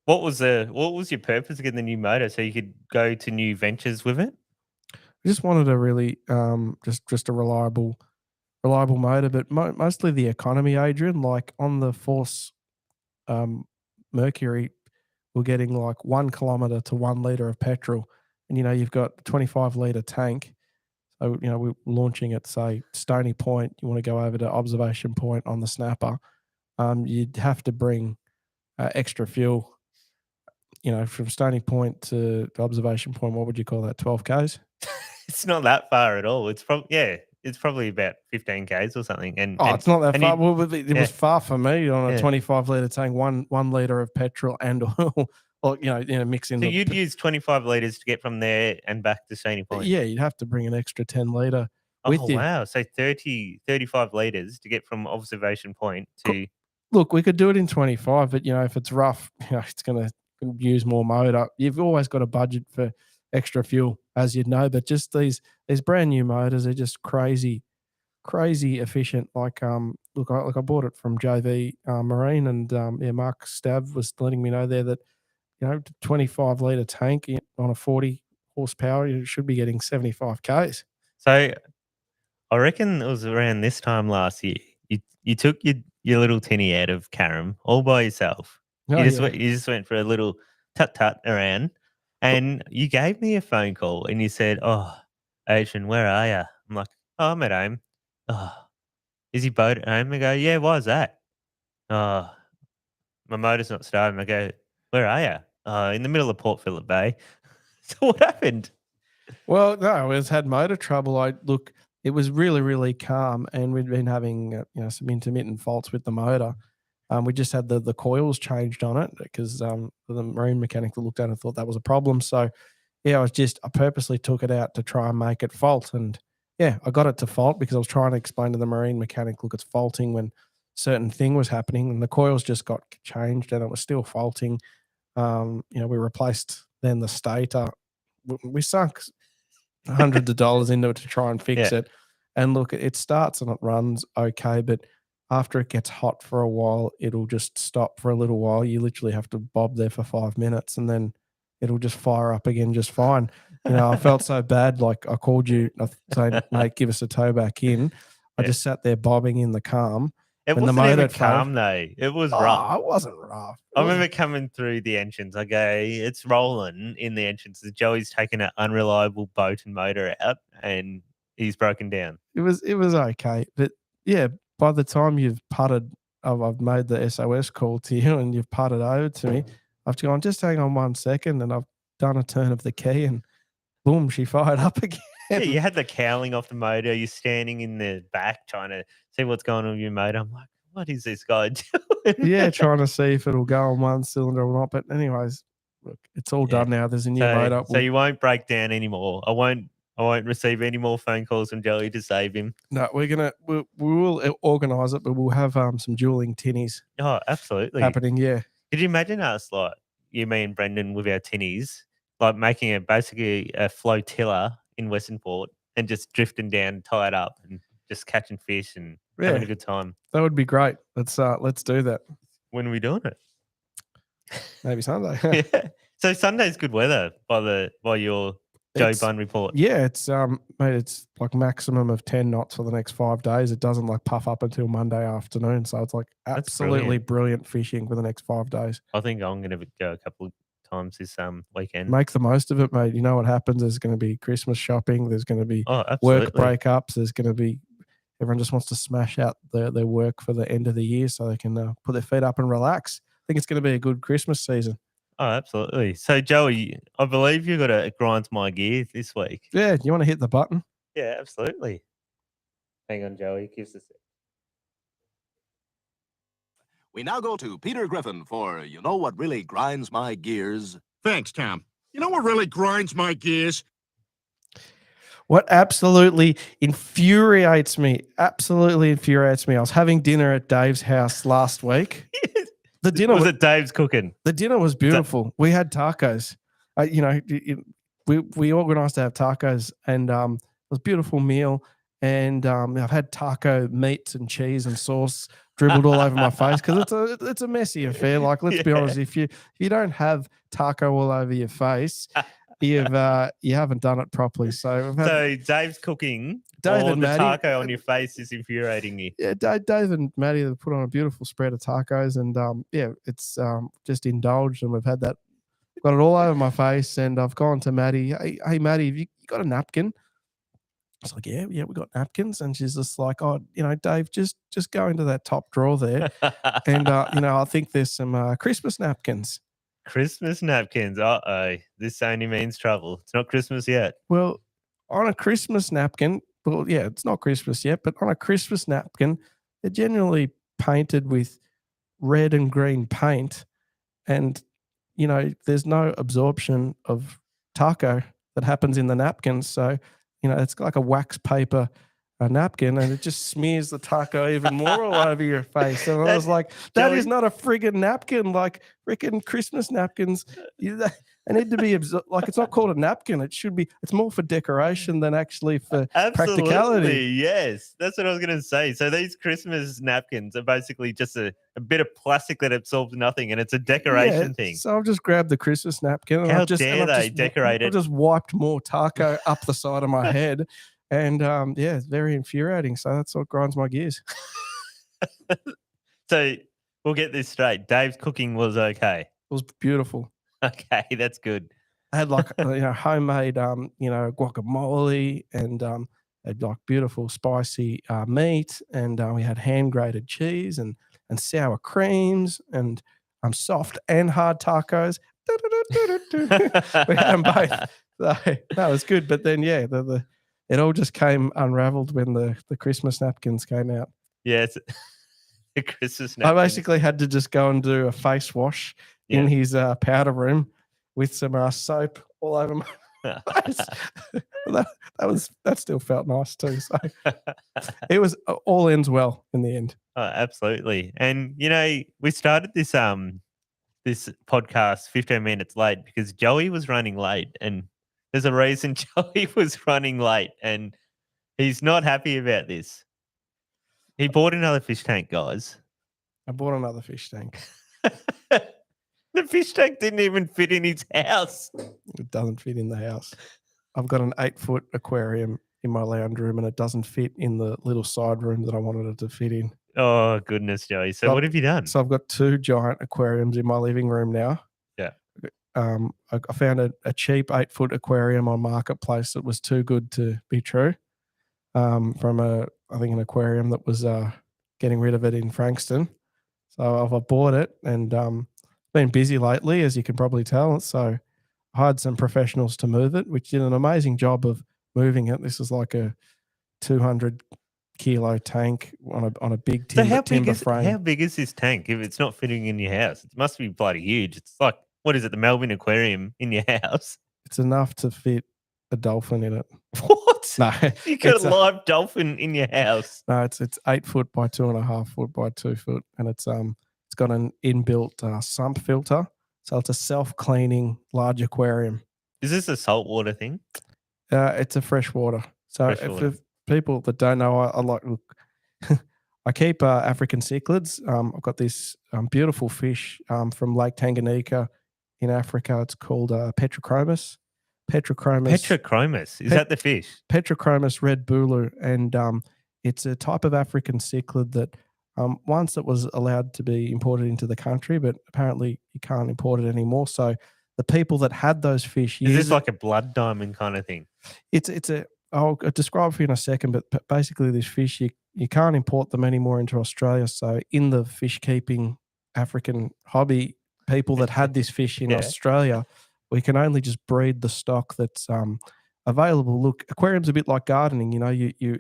What was your purpose of getting the new motor so you could go to new ventures with it? I just wanted a really just a reliable motor, but mostly the economy, Adrian. Like on the Force Mercury, we're getting like 1 kilometre to 1 litre of petrol, and you've got a 25 litre tank. So we're launching at say Stony Point. You want to go over to Observation Point on the snapper. You'd have to bring extra fuel. From Stony Point to Observation Point, what would you call that? 12 k's? It's not that far at all. It's probably about 15 k's or something. It's not that far. It was far for me on a 25 litre tank, 1 litre of petrol and oil. Or mixing. So you'd use 25 litres to get from there and back to Stony Point. Yeah, you'd have to bring an extra 10 litre with you. Oh wow! So 35 litres to get from Observation Point to. Look, we could do it in 25, but if it's rough, it's going to use more motor. You've always got a budget for extra fuel, as you'd know. But just these brand new motors are just crazy efficient. Like look, I bought it from JV Marine, and Mark Stav was letting me know there that 25 litre tank on a 40 horsepower, you should be getting 75 k's. So I reckon it was around this time last year. You took your little tinny out of Carrum all by yourself. You just went for a little tut around, and you gave me a phone call and you said, "Oh, Adrian, where are you?" I'm like, "Oh, I'm at home." "Oh, is your boat at home?" I go, "Yeah, why's that?" "Oh, my motor's not starting." I go, "Where are you?" In the middle of Port Phillip Bay." So what happened? Well, no, it's had motor trouble. It was really, really calm, and we'd been having some intermittent faults with the motor. We just had the coils changed on it because the marine mechanic that looked at it thought that was a problem. So I purposely took it out to try and make it fault, and I got it to fault because I was trying to explain to the marine mechanic, look, it's faulting when certain thing was happening, and the coils just got changed and it was still faulting. We replaced then the stator. We sunk hundreds of dollars into it to try and fix it. And look, it starts and it runs okay, but after it gets hot for a while, it'll just stop for a little while. You literally have to bob there for 5 minutes and then it'll just fire up again just fine. I felt so bad. Like I called you saying, mate, give us a tow back in. I just sat there bobbing in the calm. It wasn't even calm though. It was rough. It wasn't rough. I remember coming through the entrance. I go, it's rolling in the entrance. Joey's taken an unreliable boat and motor out and he's broken down. It was okay. But by the time you've putted, I've made the SOS call to you and you've putted over to me, I've gone, just hang on 1 second, and I've done a turn of the key and boom, she fired up again. Yeah, you had the cowling off the motor. You're standing in the back trying to see what's going on with your motor. I'm like, what is this guy doing? Yeah, trying to see if it'll go on one cylinder or not. But anyways, look, it's all done now. There's a new motor. So you won't break down anymore. I won't receive any more phone calls from Joey to save him. No, we will organise it, but we'll have some dueling tinnies. Oh, absolutely happening. Yeah. Could you imagine us, like you, me, and Brendan with our tinnies like making basically a flotilla in Western Port and just drifting down, tied up, and just catching fish and having a good time. That would be great. Let's do that. When are we doing it? Maybe Sunday. Yeah. So Sunday's good weather by your Joe Bun report. Yeah, it's mate, it's like maximum of 10 knots for the next 5 days. It doesn't like puff up until Monday afternoon. So it's like absolutely brilliant fishing for the next 5 days. I think I'm gonna go a couple of times this weekend. Make the most of it, mate. You know what happens? There's gonna be Christmas shopping, there's gonna be work breakups, there's gonna be everyone just wants to smash out their work for the end of the year so they can put their feet up and relax. I think it's gonna be a good Christmas season. Oh, absolutely. So, Joey, I believe you've got to grind my gear this week. Yeah, you want to hit the button? Yeah, absolutely. Hang on, Joey. Give us a sec. We now go to Peter Griffin for You Know What Really Grinds My Gears. Thanks, Tom. You know what really grinds my gears? What absolutely infuriates me. I was having dinner at Dave's house last week. The dinner was it Dave's cooking? The dinner was beautiful. We had tacos. We organised to have tacos, and it was a beautiful meal. And I've had taco meats and cheese and sauce dribbled all over my face because it's a messy affair. Like, let's be honest, if you don't have taco all over your face, you haven't done it properly. So Dave's cooking. Dave and the Maddie, taco on your face is infuriating you. Yeah, Dave and Maddie have put on a beautiful spread of tacos, and it's just indulged, and we've had that, got it all over my face. And I've gone to Maddie, hey Maddie, have you got a napkin? I was like, yeah, we got napkins, and she's just like, oh, Dave, just go into that top drawer there, and I think there's some Christmas napkins. Christmas napkins. Uh-oh, this only means trouble. It's not Christmas yet. Well, on a Christmas napkin. Well, yeah, it's not Christmas yet, but on a Christmas napkin, they're generally painted with red and green paint. And, there's no absorption of taco that happens in the napkins. So, it's like a wax paper napkin, and it just smears the taco even more all over your face. And I was like, that is not a friggin' napkin. Like, freaking Christmas napkins, they need to be like, it's not called a napkin. It should be. It's more for decoration than actually for practicality. Yes, that's what I was going to say. So these Christmas napkins are basically just a bit of plastic that absorbs nothing, and it's a decoration thing. So I've just grabbed the Christmas napkin. And How dare they decorate it? I've just wiped more taco up the side of my head, and it's very infuriating. So that's what grinds my gears. So we'll get this straight. Dave's cooking was okay. It was beautiful. Okay, that's good. I had like homemade guacamole, and had like beautiful spicy meat, and we had hand grated cheese and sour creams, and soft and hard tacos. We had them both. So that was good. But then it all just came unraveled when the Christmas napkins came out. Yes. The Christmas napkins. I basically had to just go and do a face wash in his powder room with some soap all over my face. that still felt nice too. So it was all ends well in the end. Oh, absolutely. And we started this this podcast 15 minutes late because Joey was running late, and there's a reason Joey was running late, and he's not happy about this. He bought another fish tank, guys. I bought another fish tank. The fish tank didn't even fit in his house. It doesn't fit in the house. I've got an 8-foot aquarium in my lounge room, and it doesn't fit in the little side room that I wanted it to fit in. Oh, goodness, Joey. So what have you done? So I've got 2 giant aquariums in my living room now. Yeah. I found a cheap 8-foot aquarium on Marketplace that was too good to be true. From an aquarium that was getting rid of it in Frankston. So I've bought it, and been busy lately, as you can probably tell. So I hired some professionals to move it, which did an amazing job of moving it. This is like a 200-kilo tank on a big timber frame. How big is this tank if it's not fitting in your house? It must be bloody huge. It's like, what is it, the Melbourne Aquarium in your house? It's enough to fit a dolphin in it. What? No. You got a live dolphin in your house? No, it's 8 foot by 2.5 foot by 2 foot, and it's got an inbuilt sump filter, so it's a self-cleaning large aquarium. Is this a saltwater thing? It's a freshwater. So Freshwater. if people that don't know, I like look. I keep African cichlids. I've got this beautiful fish from Lake Tanganyika in Africa. It's called Petrochromis. Petrochromis. Is that the fish? Petrochromis red bulu, and it's a type of African cichlid that once it was allowed to be imported into the country, but apparently you can't import it anymore. So the people that had those fish Is use this it. like a blood diamond kind of thing? It's a I'll describe for you in a second, but basically this fish you can't import them anymore into Australia. So in the fish keeping African hobby, people that had this fish in Yeah. Australia, we can only just breed the stock that's available. Look, aquarium's a bit like gardening. You know, you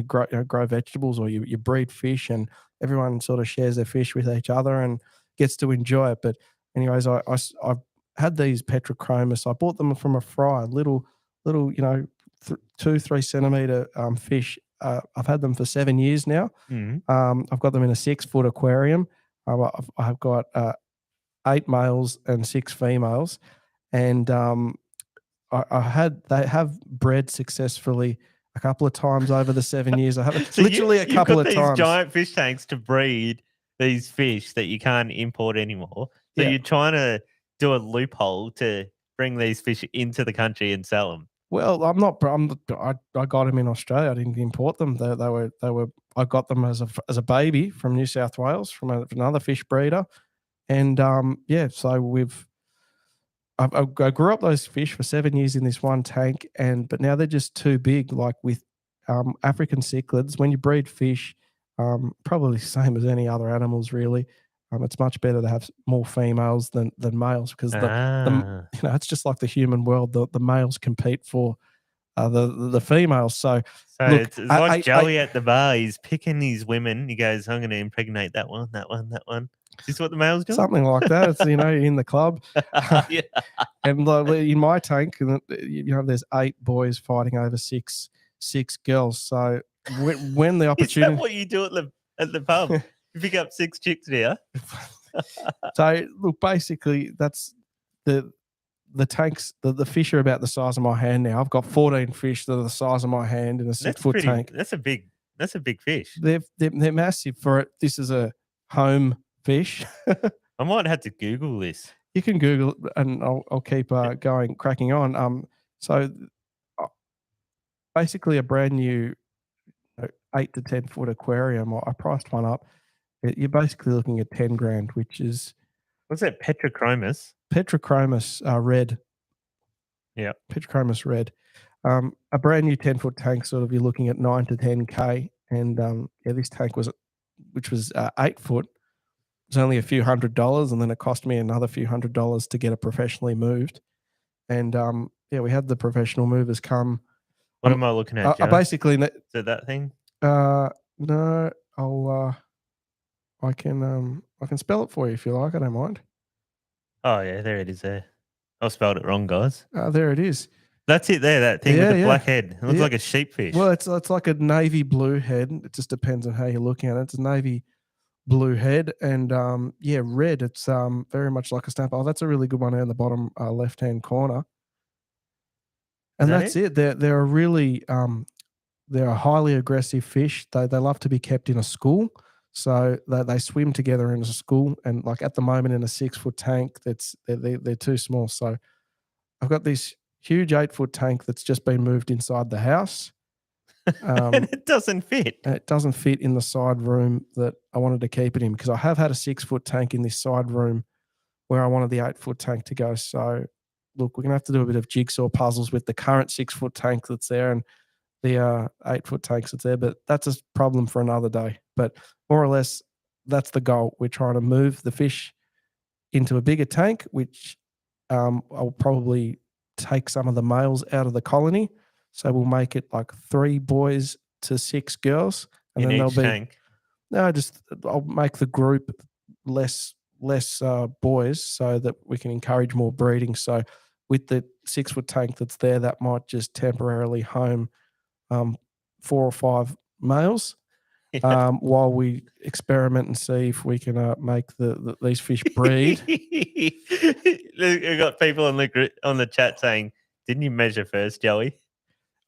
grow vegetables or you breed fish, and everyone sort of shares their fish with each other and gets to enjoy it. But anyways, I had these Petrochromis. I bought them from a fry, little 2-3 centimeter fish. I've had them for 7 years now. I've got them in a 6-foot aquarium. I've got 8 males and 6 females, and they have bred successfully a couple of times over the 7 years. I have So literally a couple of you've got times. these giant fish tanks to breed these fish that you can't import anymore. So Yeah. you're trying to do a loophole to bring these fish into the country and sell them. Well, I got them in Australia. I didn't import them. They were. I got them as a baby from New South Wales from another fish breeder, and so I grew up those fish for 7 years in this one tank, but now they're just too big. Like with African cichlids, when you breed fish, probably the same as any other animals, really. It's much better to have more females than males because it's just like the human world. The males compete for the females. So look, it's like Joey at the bar. He's picking these women. He goes, "I'm going to impregnate that one, that one, that one." Is this what the males do? Something like that. It's in the club. Yeah. And in my tank, there's 8 boys fighting over six girls. So when the opportunity, Is that what you do at the pub? You pick up 6 chicks here. So look, basically that's the tanks. The fish are about the size of my hand now. I've got 14 fish that are the size of my hand in a 6-foot tank. That's a big fish. They're massive for it. This is a home fish. I might have to Google this. You can Google it, and I'll keep cracking on. So basically a brand new 8 to 10 foot aquarium. I priced one up. You're basically looking at 10 grand, which is what's that? Petrochromis red. Yeah, Petrochromis red. A brand new 10-foot tank, sort of you're looking at 9 to 10K, and this tank which was 8 foot. It was only a few $100s, and then it cost me another few $100s to get it professionally moved. And we had the professional movers come. What am I looking at, Joe? Basically, is it that thing? No, I can spell it for you if you like. I don't mind. Oh yeah, there it is. There, I spelled it wrong, guys. There it is. That's it. There, that thing with the black head. It looks like a sheepfish. Well, it's like a navy blue head. It just depends on how you're looking at it. It's a navy blue head, and red. It's very much like a snapper. Oh, that's a really good one in the bottom left-hand corner. And that's it. They're a really they're a highly aggressive fish. They love to be kept in a school. So they swim together in a school, and like at the moment in a 6-foot tank, they're too small. So I've got this huge 8-foot tank that's just been moved inside the house, and it doesn't fit. It doesn't fit in the side room that I wanted to keep it in, because I have had a 6-foot tank in this side room where I wanted the 8-foot tank to go. So look, we're gonna have to do a bit of jigsaw puzzles with the current 6-foot tank that's there and the 8-foot tanks that's there, but that's a problem for another day. But more or less, that's the goal. We're trying to move the fish into a bigger tank, which I'll probably take some of the males out of the colony. So we'll make it like 3 boys to 6 girls, and in then each there'll be tank. no. I'll make the group less boys so that we can encourage more breeding. So with the 6-foot tank that's there, that might just temporarily home 4 or 5 males. While we experiment and see if we can make these fish breed. We've got people on the chat saying Didn't you measure first, Joey?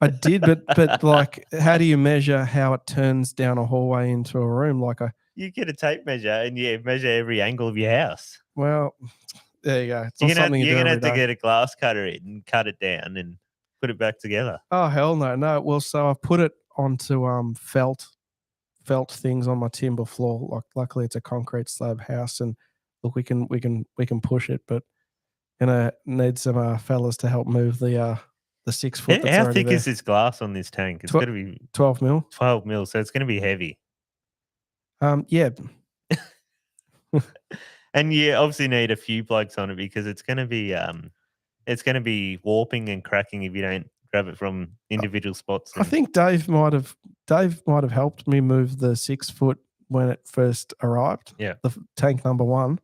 I did, but like, how do you measure how it turns down a hallway into a room? Like You get a tape measure and you measure every angle of your house. well, there you go. It's not You're something you do gonna every have to day. get a glass cutter in and cut it down and put it back together. Oh hell no. Well, so I've put it onto felt things on my timber floor. Like luckily it's a concrete slab house, and look, we can push it, but gonna need some fellas to help move the 6 foot that's How already thick there. is this glass on this tank? It's Tw- got to be 12 mil. 12 mil, so it's going to be heavy. Yeah. And you obviously need a few blokes on it because it's going to be warping and cracking if you don't grab it from individual spots. I think Dave might have helped me move the 6 foot when it first arrived. Yeah. The tank number 1.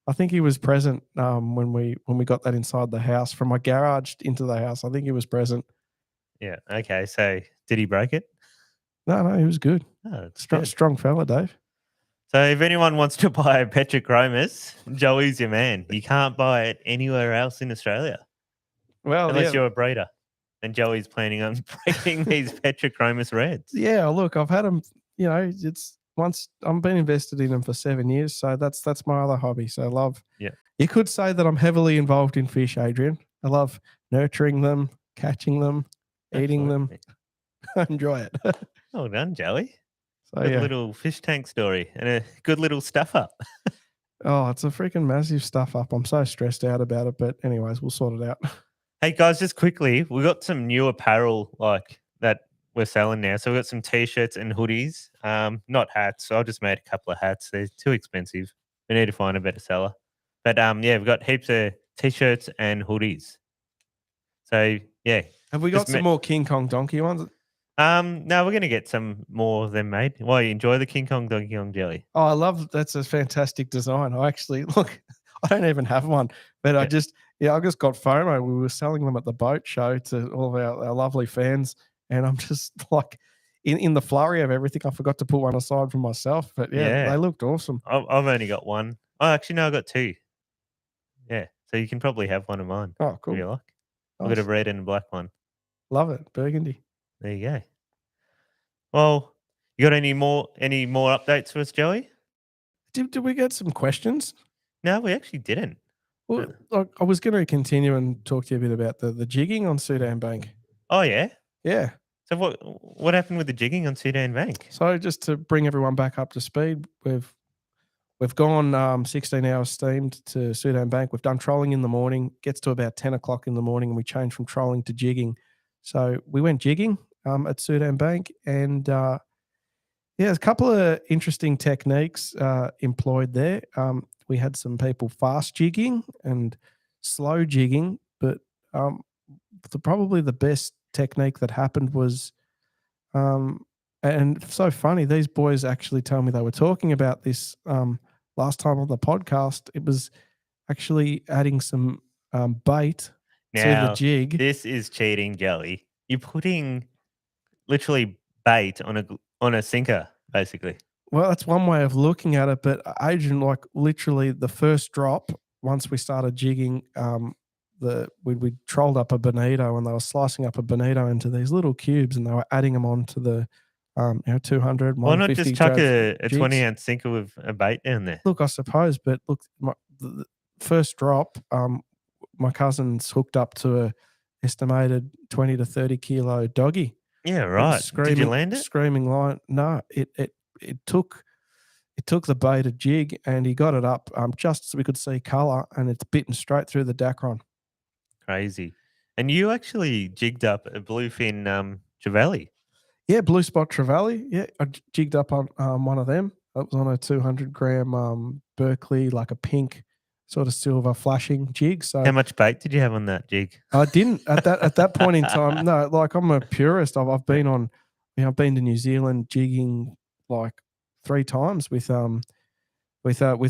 I think he was present when we got that inside the house from my garage into the house. I think he was present. Yeah. Okay. So did he break it? No, he was good. Oh, that's Strong, good. strong fella, Dave. So if anyone wants to buy a Petrochromis, Joey's your man. You can't buy it anywhere else in Australia Well, unless yeah. you're a breeder. And Joey's planning on breeding these Petrochromis reds. Yeah, look, I've had them. You know, it's once I've been invested in them for 7 years, so that's my other hobby. So I love. Yeah. You could say that I'm heavily involved in fish, Adrian. I love nurturing them, catching them, eating them. I enjoy it. Well done, Joey. So Good yeah. little fish tank story and a good little stuff up. Oh, it's a freaking massive stuff up. I'm so stressed out about it, but anyways, we'll sort it out. Hey guys, just quickly, we got some new apparel like that we're selling now. So we got some t-shirts and hoodies. Not hats. So I just made a couple of hats. They're too expensive. We need to find a better seller. But yeah, we've got heaps of t-shirts and hoodies. So yeah. Have we got some more King Kong Donkey ones? No, we're gonna get some more of them made. Why, you enjoy the King Kong Donkey Kong jelly? Oh, I love that's a fantastic design. I actually look, I don't even have one, but I just got FOMO. We were selling them at the boat show to all of our lovely fans, and I'm just like in the flurry of everything, I forgot to put one aside for myself. But yeah. They looked awesome. I've only got one. Oh, actually, no, I got 2. Yeah, so you can probably have one of mine. Oh, cool. If you like. Nice. I've got a red and a black one. Love it. Burgundy. There you go. Well, you got any more updates for us, Joey? Did we get some questions? No, we actually didn't. Well, I was going to continue and talk to you a bit about the jigging on Sudan Bank. Oh yeah. Yeah. So what happened with the jigging on Sudan Bank? So just to bring everyone back up to speed, we've gone 16 hours steamed to Sudan Bank. We've done trolling in the morning. Gets to about 10 o'clock in the morning, and we changed from trolling to jigging. So we went jigging at Sudan Bank, and there's a couple of interesting techniques employed there. We had some people fast jigging and slow jigging, but probably the best technique that happened was, and so funny, these boys actually tell me they were talking about this last time on the podcast. It was actually adding some bait to the jig. This is cheating, Jelly. You're putting literally bait on a sinker, basically. Well, that's one way of looking at it, but Adrian, like literally the first drop, once we started jigging, we trolled up a bonito, and they were slicing up a bonito into these little cubes, and they were adding them onto the 200, 150. Why not just chuck a jigs. 20-ounce sinker with a bait down there? Look, I suppose, but look, the first drop, my cousin's hooked up to a estimated 20 to 30 kilo doggy. Yeah, right. Did you land it? Screaming line. No, it took the baited jig, and he got it up just so we could see colour, and it's bitten straight through the dacron. Crazy. And you actually jigged up a bluefin trevally. Yeah, blue spot trevally. Yeah, I jigged up on one of them. It was on a 200-gram Berkeley, like a pink sort of silver flashing jig. So how much bait did you have on that jig? I didn't at that point in time. No, like I'm a purist. I've been on, I've been to New Zealand jigging like 3 times with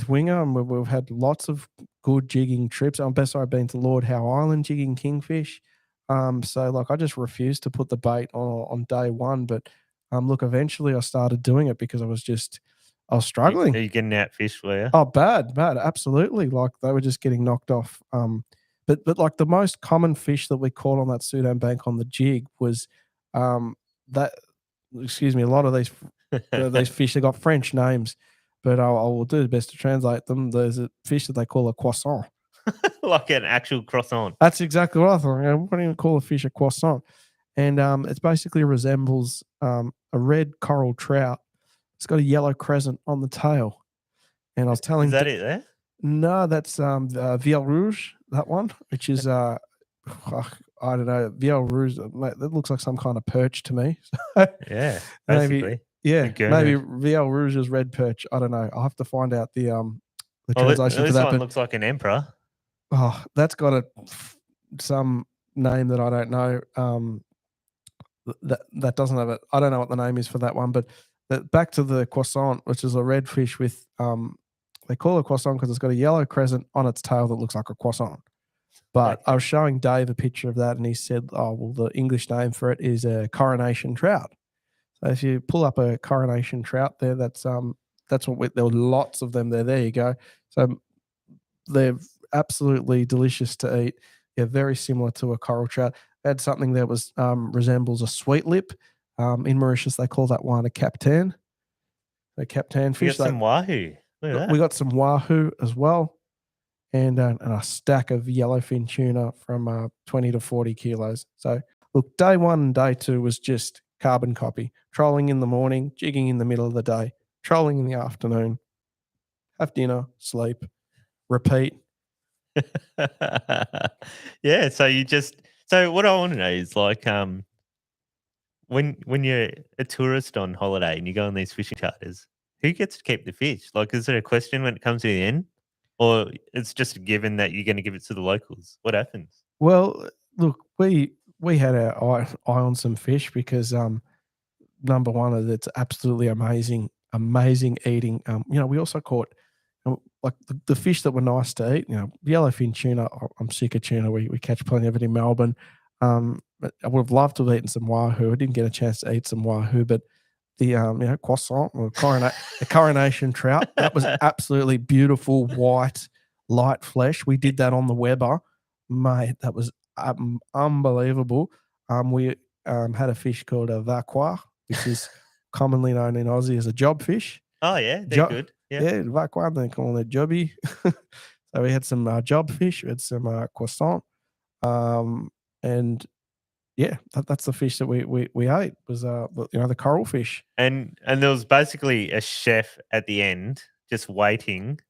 Winger, and we've had lots of good jigging trips. I've been to Lord Howe Island jigging kingfish. So like I just refused to put the bait on day one, but look, eventually I started doing it because I was struggling. Are you getting out fish, were you? Oh, bad, absolutely. Like they were just getting knocked off But like the most common fish that we caught on that Sudan bank on the jig was that. Excuse me. A lot of these fish, they got French names, but I will do the best to translate them. There's a fish that they call a croissant. Like an actual croissant. That's exactly what I thought. What do you call a fish a croissant? And it basically resembles a red coral trout. It's got a yellow crescent on the tail. And I was telling Is that it there? No, that's Vielle Rouge, that one, which is I don't know, Vielle Rouge. That looks like some kind of perch to me. Yeah, maybe, basically. maybe Vielle Rouge is red perch. I don't know. I'll have to find out the translation for that. This one looks like an emperor. Oh, that's got some name that I don't know. That doesn't have it. I don't know what the name is for that one. But back to the croissant, which is a red fish with they call it croissant because it's got a yellow crescent on its tail that looks like a croissant. But I was showing Dave a picture of that, and he said, "Oh, well, the English name for it is a coronation trout." So if you pull up a coronation trout there, that's what there were lots of them there. There you go. So they're absolutely delicious to eat. Yeah, very similar to a coral trout. They had something that was resembles a sweet lip. In Mauritius, they call that one a captain. A captain fish. We got some wahoo. Look at that. We got some wahoo as well, and a stack of yellowfin tuna from 20 to 40 kilos. So look, day 1 and day 2 was just carbon copy. Trolling in the morning, jigging in the middle of the day, trolling in the afternoon, have dinner, sleep, repeat. Yeah, so what I want to know is like when you're a tourist on holiday and you go on these fishing charters, who gets to keep the fish? Like, is there a question when it comes to the end, or it's just a given that you're going to give it to the locals? What happens? Well, look, we had our eye on some fish because number one, it's absolutely amazing eating. We also caught like the fish that were nice to eat. Yellowfin tuna. I'm sick of tuna. We catch plenty of it in Melbourne. But I would have loved to have eaten some wahoo. I didn't get a chance to eat some wahoo, but the croissant or the coronation trout, that was absolutely beautiful, white, light flesh. We did that on the Weber, mate. That was unbelievable. We had a fish called a vaquois, which is commonly known in Aussie as a job fish. Oh yeah, they're good. Yeah, vaquois, they call it jobby. So we had some job fish, we had some croissant, and yeah, that's the fish that we ate was the coral fish. And there was basically a chef at the end just waiting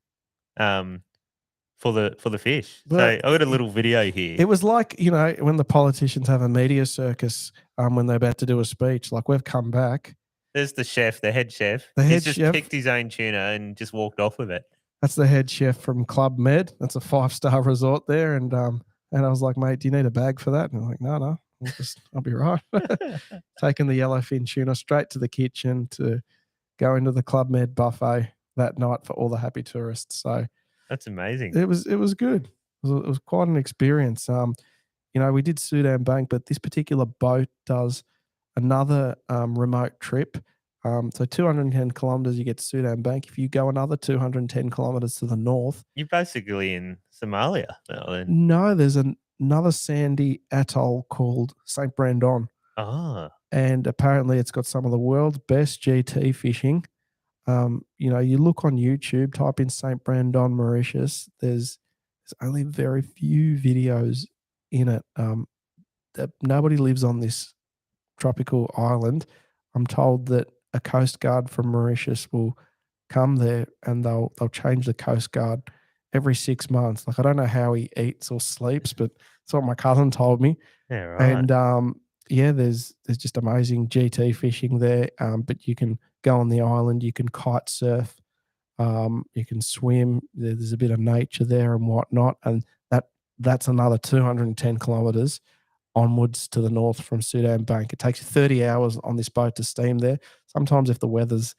for the fish. But so I got a little video here. It was like, when the politicians have a media circus when they're about to do a speech, like we've come back. There's the chef, the head chef. He's just chef. picked his own tuna and just walked off with it. That's the head chef from Club Med. That's a 5-star resort there. And I was like, mate, do you need a bag for that? And I'm like, no. I'll be right. Taking the yellowfin tuna straight to the kitchen to go into the Club Med buffet that night for all the happy tourists. So that's amazing. It was good. It was quite an experience. We did Sudan Bank, but this particular boat does another remote trip. So 210 kilometers, you get to Sudan Bank. If you go another 210 kilometers to the north, you're basically in Somalia. No, there's another sandy atoll called St. Brandon. And apparently it's got some of the world's best GT fishing. You look on YouTube, type in St. Brandon, Mauritius. There's only very few videos in it. That nobody lives on this tropical island. I'm told that a coast guard from Mauritius will come there and they'll change the coast guard every 6 months. Like, I don't know how he eats or sleeps, but that's what my cousin told me. Yeah, right. And there's just amazing GT fishing there. But you can go on the island, you can kite surf, you can swim. There's a bit of nature there and whatnot. And that's another 210 kilometers onwards to the north from Sudan Bank. It takes you 30 hours on this boat to steam there. Sometimes if the weather's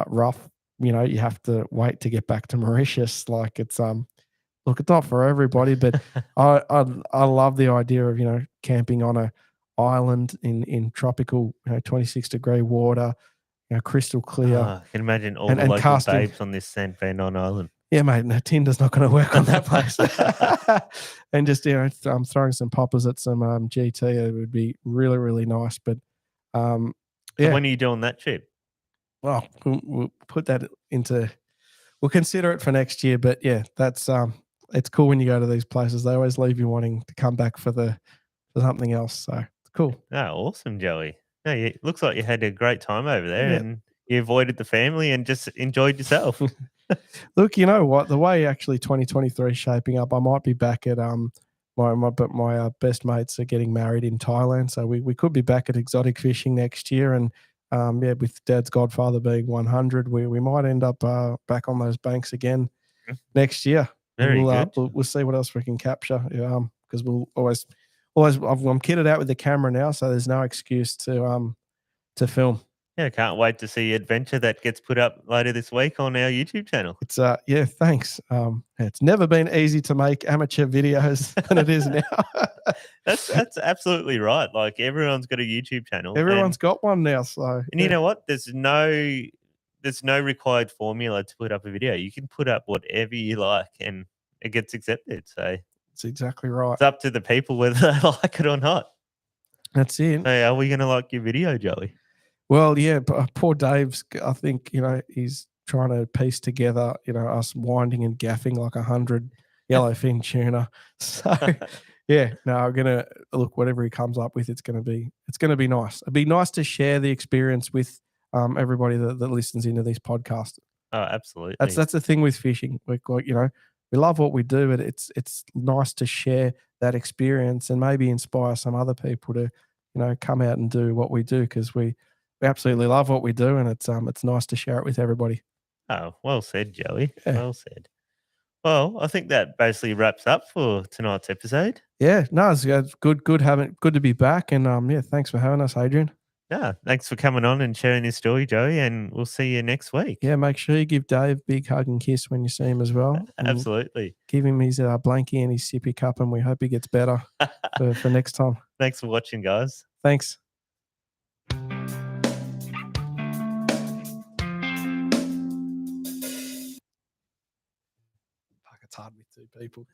rough, you have to wait to get back to Mauritius. Like, it's look, it's not for everybody, but I love the idea of camping on a island in tropical 26-degree water, crystal clear. I can imagine all the local babes on this St. Brandon Island. Yeah, mate, no, Tinder's not going to work on that place. And just, I'm throwing some poppers at some GT. It would be really, really nice. But So yeah, when are you doing that trip? well, we'll put that we'll consider it for next year. But yeah, that's it's cool when you go to these places. They always leave you wanting to come back for something else. So it's cool. Oh, awesome, Joey. No, it looks like you had a great time over there, Yeah. and you avoided the family and just enjoyed yourself. Look, you know what? The way actually 2023 is shaping up, I might be back at my best mates are getting married in Thailand, so we could be back at exotic fishing next year. And with Dad's godfather being 100, we might end up back on those banks again next year. Very we'll, good. We'll see what else we can capture. Because we'll always I'm kitted out with the camera now, so there's no excuse to film. Yeah, can't wait to see adventure that gets put up later this week on our YouTube channel. It's thanks. It's never been easy to make amateur videos than it is now. That's absolutely right. Like everyone's got a YouTube channel. Everyone's got one now. So And you know what? There's no required formula to put up a video. You can put up whatever you like and it gets accepted. So that's exactly right. it's up to the people whether they like it or not. That's it. Hey, are we gonna like your video, Joey? Well, yeah, but poor Dave's, I think, he's trying to piece together, us winding and gaffing like 100 yellowfin tuna. So, yeah, no, I'm going to look, whatever he comes up with, it's going to be nice. It'd be nice to share the experience with everybody that listens into these podcasts. Oh, absolutely. That's the thing with fishing. We love what we do, but it's nice to share that experience and maybe inspire some other people to, come out and do what we do, because we absolutely love what we do, and it's nice to share it with everybody. Oh, well said, Joey. Yeah. Well said. Well, I think that basically wraps up for tonight's episode. Yeah, no, it's good to be back, and thanks for having us, Adrian. Yeah, thanks for coming on and sharing your story, Joey, and we'll see you next week. Yeah, make sure you give Dave a big hug and kiss when you see him as well. Absolutely. Give him his blankie and his sippy cup, and we hope he gets better for next time. Thanks for watching, guys. Thanks. It's hard with two people.